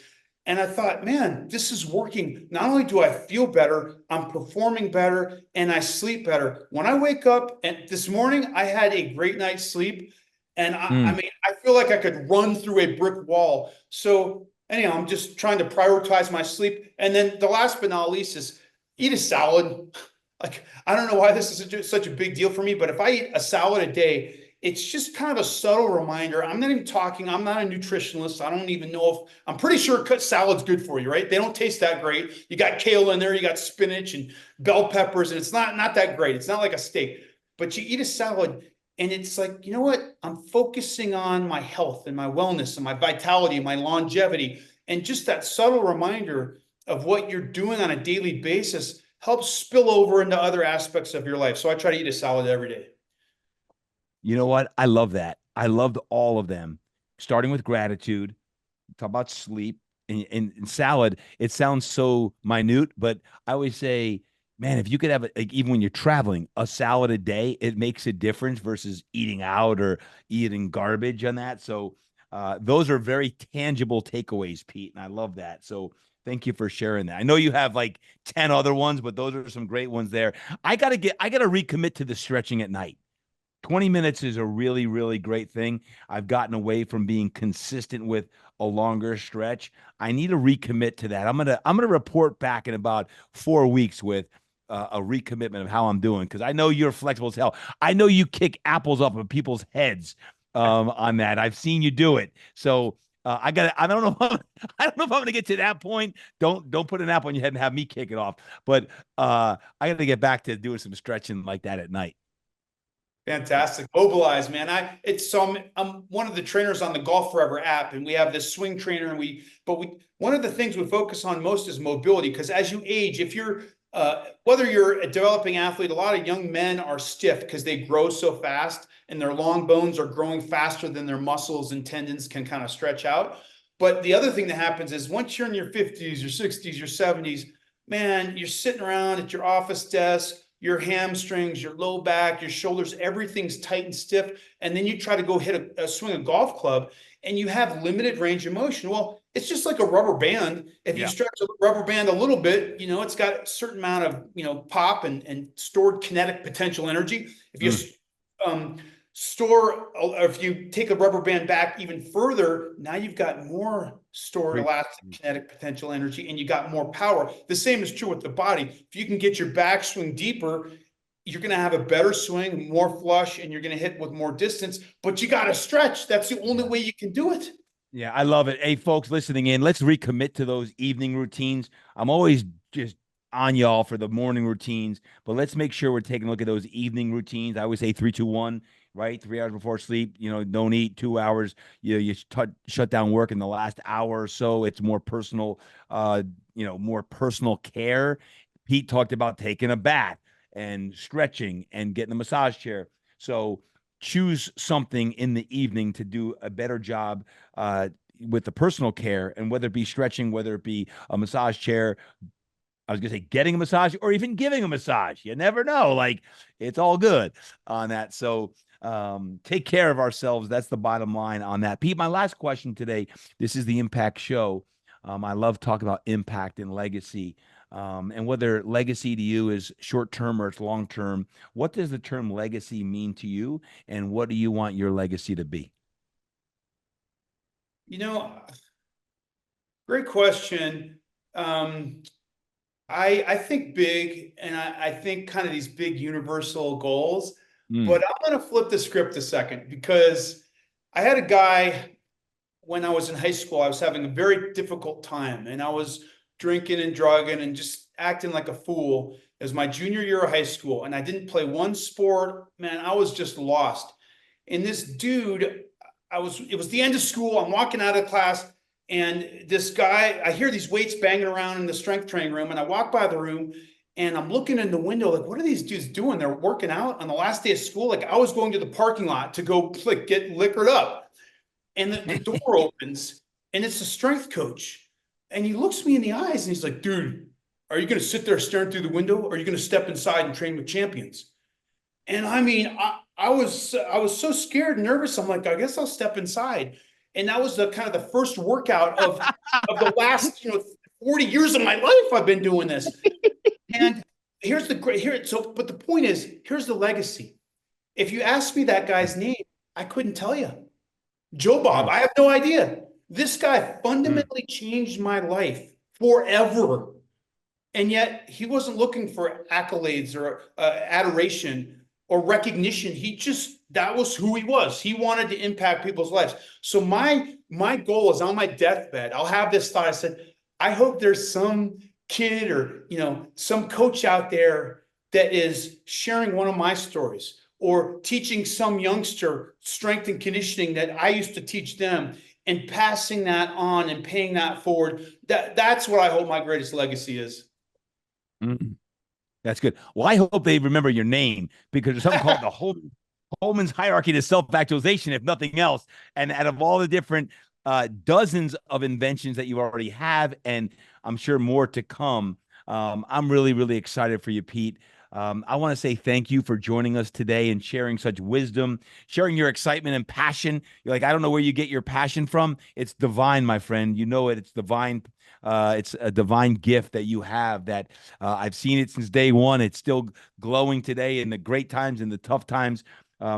S2: And I thought, man, this is working. Not only do I feel better, I'm performing better and I sleep better. When I wake up, and this morning I had a great night's sleep, and I
S1: Mm.
S2: mean, I feel like I could run through a brick wall. So anyhow, I'm just trying to prioritize my sleep. And then the last but not least is eat a salad. Like, I don't know why this is such a big deal for me, but if I eat a salad a day, it's just kind of a subtle reminder. I'm not even talking, I'm not a nutritionist. I don't even know if, I'm pretty sure cut salad's good for you, right? They don't taste that great. You got kale in there, you got spinach and bell peppers, and it's not that great. It's not like a steak, but you eat a salad and it's like, you know what? I'm focusing on my health and my wellness and my vitality and my longevity. And just that subtle reminder of what you're doing on a daily basis helps spill over into other aspects of your life. So I try to eat a salad every day.
S1: You know what? I love that. I loved all of them, starting with gratitude, talk about sleep and salad. It sounds so minute, but I always say, man, if you could have like, even when you're traveling, a salad a day, it makes a difference versus eating out or eating garbage on that. So those are very tangible takeaways, Pete, and I love that. So thank you for sharing that. I know you have like 10 other ones, but those are some great ones there. I gotta recommit to the stretching at night. 20 minutes is a really, really great thing. I've gotten away from being consistent with a longer stretch. I need to recommit to that. I'm gonna report back in about 4 weeks with a recommitment of how I'm doing because I know you're flexible as hell. I know you kick apples up of people's heads on that. I've seen you do it. So I got. I don't know. I don't know if I'm gonna get to that point. Don't put an apple on your head and have me kick it off. But I got to get back to doing some stretching like that at night.
S2: Fantastic. Mobilize, man. It's so I'm one of the trainers on the Golf Forever app, and we have this swing trainer, and we one of the things we focus on most is mobility, because as you age, if you're whether you're a developing athlete, a lot of young men are stiff because they grow so fast and their long bones are growing faster than their muscles and tendons can kind of stretch out. But the other thing that happens is once you're in your 50s, your 60s, your 70s, man, you're sitting around at your office desk, your hamstrings, your low back, your shoulders, everything's tight and stiff. And then you try to go hit swing a golf club and you have limited range of motion. Well, it's just like a rubber band. If you
S1: Yeah.
S2: stretch a rubber band a little bit, it's got a certain amount of, pop and stored kinetic potential energy. If you
S1: Mm.
S2: store, or if you take a rubber band back even further, now you've got more stored
S1: Pre-
S2: elastic kinetic potential energy and you got more power. The same is true with the body. If you can get your backswing deeper, you're going to have a better swing, more flush, and you're going to hit with more distance, but you got to stretch. That's the only way you can do it.
S1: Yeah, I love it. Hey, folks listening in, let's recommit to those evening routines. I'm always just on y'all for the morning routines, but let's make sure we're taking a look at those evening routines. I always say 3, 2, 1, right? 3 hours before sleep, don't eat 2 hours. You shut down work in the last hour or so. It's more personal, more personal care. Pete talked about taking a bath and stretching and getting a massage chair. So choose something in the evening to do a better job with the personal care, and whether it be stretching, whether it be a massage chair, I was gonna say getting a massage or even giving a massage. You never know. Like it's all good on that. So take care of ourselves. That's the bottom line on that. Pete, my last question today. This is the Impact Show. I love talking about impact and legacy. And whether legacy to you is short term or it's long term, what does the term legacy mean to you? And what do you want your legacy to be?
S2: You know, Great question. Um, I think big, and I think kind of these big universal goals,
S1: Mm,
S2: but I'm going to flip the script a second because I had a guy when I was in high school. I was having a very difficult time, and I was drinking and drugging and just acting like a fool. It was my junior year of high school, and I didn't play one sport. Man, I was just lost. And this dude, it was the end of school. I'm walking out of class, and this guy, I hear these weights banging around in the strength training room, and I walk by the room and I'm looking in the window, like, what are these dudes doing? They're working out on the last day of school. Like, I was going to the parking lot to go like get liquored up. And the door opens, and it's the strength coach. And he looks me in the eyes and he's like, dude, are you going to sit there staring through the window? Or are you going to step inside and train with champions? And I mean, I was so scared and nervous. I'm like, I guess I'll step inside. And that was the kind of the first workout of the last, 40 years of my life. I've been doing this. And here's the great here. So, but the point is, here's the legacy. If you asked me that guy's name, I couldn't tell you. Joe Bob, I have no idea. This guy fundamentally changed my life forever. And yet he wasn't looking for accolades or adoration or recognition. That was who he was. He wanted to impact people's lives. So my goal is on my deathbed, I'll have this thought. I said, I hope there's some kid or, some coach out there that is sharing one of my stories or teaching some youngster strength and conditioning that I used to teach them and passing that on and paying that forward. That's what I hope my greatest legacy is.
S1: That's good. Well, I hope they remember your name, because there's something called the Holman's hierarchy to self-actualization, if nothing else. And out of all the different dozens of inventions that you already have, and I'm sure more to come, I'm really, really excited for you, Pete. I want to say thank you for joining us today and sharing such wisdom, sharing your excitement and passion. You're like, I don't know where you get your passion from. It's divine, my friend. You know it. It's divine. It's a divine gift that you have that I've seen it since day one. It's still glowing today in the great times and the tough times.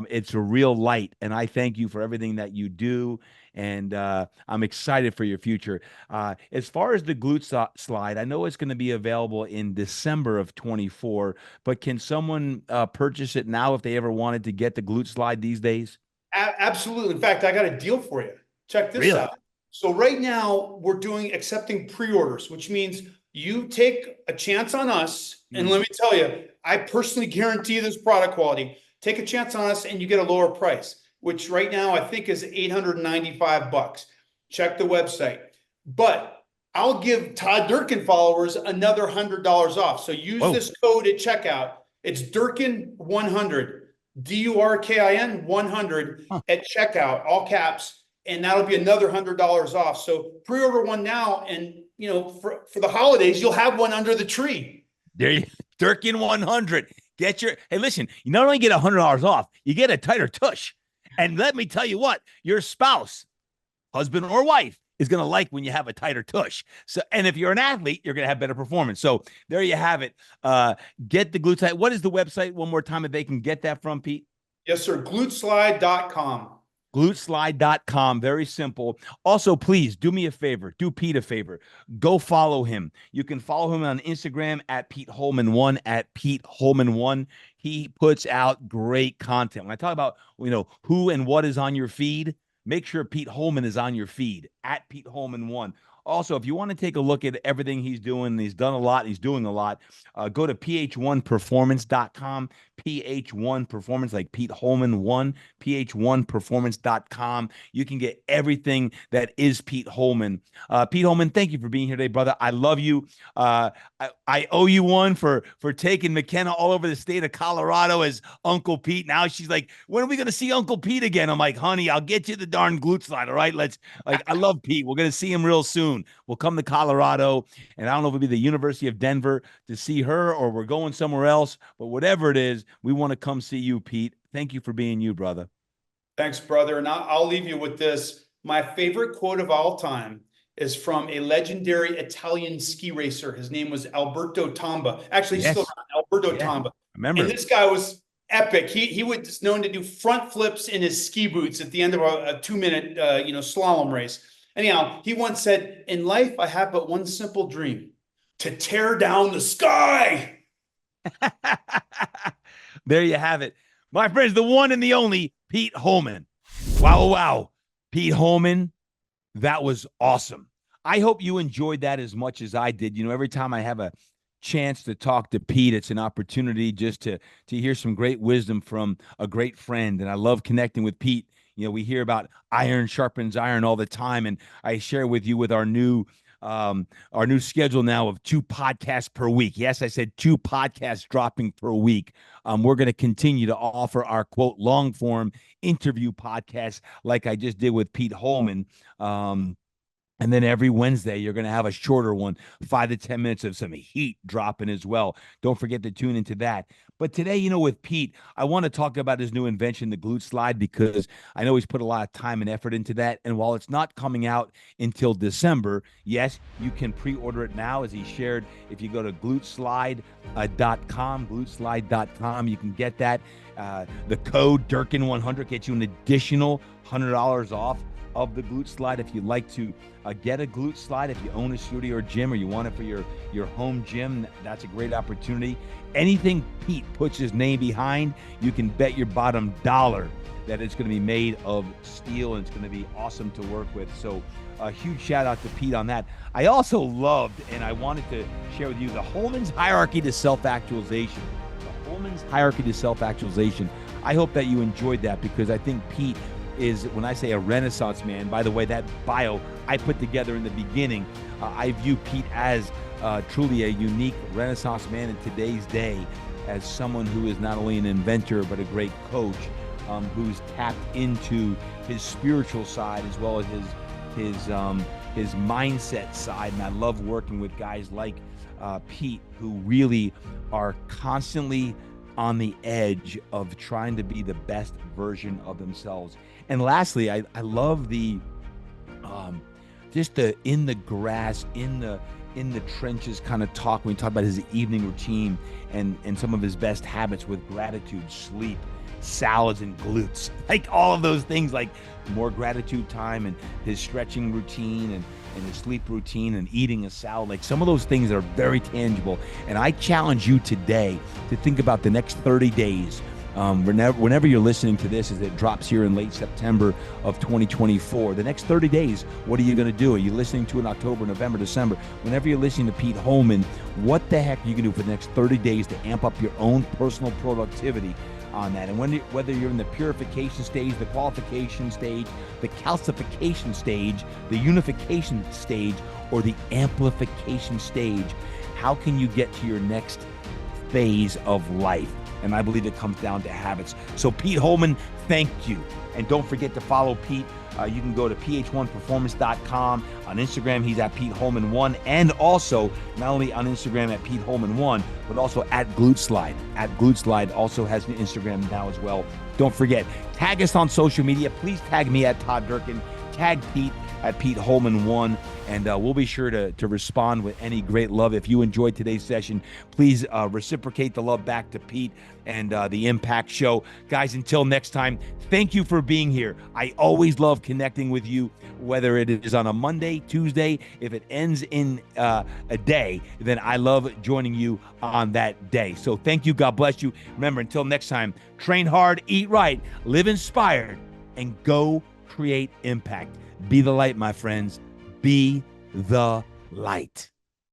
S1: It's a real light, and I thank you for everything that you do, and I'm excited for your future. As far as the Glute Slide, I know it's going to be available in December of 24, but can someone purchase it now if they ever wanted to get the Glute Slide these days?
S2: Absolutely. In fact, I got a deal for you. Check this out. So right now we're accepting pre-orders, which means you take a chance on us. And let me tell you, I personally guarantee this product quality. Take a chance on us and you get a lower price, which right now I think is $895. Check the website. But I'll give Todd Durkin followers another $100 off. So use this code at checkout. It's Durkin100, DURKIN 100 at checkout, all caps. And that'll be another $100 off. So pre-order one now, and for the holidays, you'll have one under the tree.
S1: There you Durkin 100. Hey, listen, you not only get $100 off, you get a tighter tush. And let me tell you what, your spouse, husband or wife, is going to like when you have a tighter tush. So, and if you're an athlete, you're going to have better performance. So there you have it. Get the Glute Slide. What is the website one more time if they can get that from, Pete?
S2: Yes, sir. Gluteslide.com.
S1: Gluteslide.com. Very simple. Also, please do me a favor. Do Pete a favor. Go follow him. You can follow him on Instagram at Pete Holman 1, at Pete Holman 1. He puts out great content. When I talk about, who and what is on your feed, make sure Pete Holman is on your feed at Pete Holman 1. Also, if you want to take a look at everything he's doing, he's done a lot, he's doing a lot, go to ph1performance.com, ph1performance, like Pete Holman 1, ph1performance.com. You can get everything that is Pete Holman. Pete Holman, thank you for being here today, brother. I love you. I owe you one for taking McKenna all over the state of Colorado as Uncle Pete. Now she's like, when are we going to see Uncle Pete again? I'm like, honey, I'll get you the darn Glute Slide, all right? I love Pete. We're going to see him real soon. We'll come to Colorado, and I don't know if it'll be the University of Denver to see her or we're going somewhere else, but whatever it is, we want to come see you, Pete. Thank you for being you, brother.
S2: Thanks, brother. And I'll leave you with this. My favorite quote of all time is from a legendary Italian ski racer. His name was Alberto Tomba. Actually, he's still around, Alberto Tomba.
S1: Remember.
S2: And this guy was epic. He was known to do front flips in his ski boots at the end of a 2-minute slalom race. Anyhow, he once said, in life, I have but one simple dream: to tear down the sky.
S1: There you have it. My friends, the one and the only Pete Holman. Wow. Pete Holman, that was awesome. I hope you enjoyed that as much as I did. Every time I have a chance to talk to Pete, it's an opportunity just to hear some great wisdom from a great friend. And I love connecting with Pete. We hear about iron sharpens iron all the time, and I share with you with our new schedule now of 2 podcasts per week. Yes, I said 2 podcasts dropping per week. We're going to continue to offer our quote long form interview podcast like I just did with Pete Holman. And then every Wednesday, you're going to have a shorter one, 5 to 10 minutes of some heat dropping as well. Don't forget to tune into that. But today, with Pete, I want to talk about his new invention, the Glute Slide, because I know he's put a lot of time and effort into that. And while it's not coming out until December, yes, you can pre-order it now, as he shared. If you go to gluteslide.com, gluteslide.com, you can get that. The code Durkin100 gets you an additional $100 off of the Glute Slide. If you'd like to get a Glute Slide, if you own a studio or gym, or you want it for your home gym, that's a great opportunity. Anything Pete puts his name behind, you can bet your bottom dollar that it's going to be made of steel, and it's going to be awesome to work with. So a huge shout out to Pete on that. I also loved, and I wanted to share with you, the Holman's hierarchy to self-actualization. The Holman's hierarchy to self-actualization. I hope that you enjoyed that, because I think Pete is, when I say a renaissance man, by the way, that bio I put together in the beginning, I view Pete as truly a unique renaissance man in today's day, as someone who is not only an inventor, but a great coach, who's tapped into his spiritual side as well as his mindset side. And I love working with guys like Pete, who really are constantly on the edge of trying to be the best version of themselves. And lastly, I love the just the in the grass, in the trenches kind of talk when we talk about his evening routine and some of his best habits with gratitude, sleep, salads, and glutes, like all of those things, like more gratitude time, and his stretching routine, and his sleep routine, and eating a salad. Like, some of those things are very tangible. And I challenge you today to think about the next 30 days. Whenever you're listening to this, as it drops here in late September of 2024, the next 30 days, what are you going to do? Are you listening to it in October, November, December? Whenever you're listening to Pete Holman, what the heck are you going to do for the next 30 days to amp up your own personal productivity on that? And whether you're in the purification stage, the qualification stage, the calcification stage, the unification stage, or the amplification stage, how can you get to your next phase of life? And I believe it comes down to habits. So Pete Holman, thank you. And don't forget to follow Pete. You can go to ph1performance.com. On Instagram, he's at Pete Holman1. And also, not only on Instagram at Pete Holman1, but also at Glute Slide. At Glute Slide also has an Instagram now as well. Don't forget, tag us on social media. Please tag me at Todd Durkin. Tag Pete at Pete Holman1, and we'll be sure to respond with any great love. If you enjoyed today's session, please reciprocate the love back to Pete and the Impact Show. Guys, until next time, thank you for being here. I always love connecting with you, whether it is on a Monday, Tuesday. If it ends in a day, then I love joining you on that day. So thank you. God bless you. Remember, until next time, train hard, eat right, live inspired, and go create impact. Be the light, my friends. Be the light.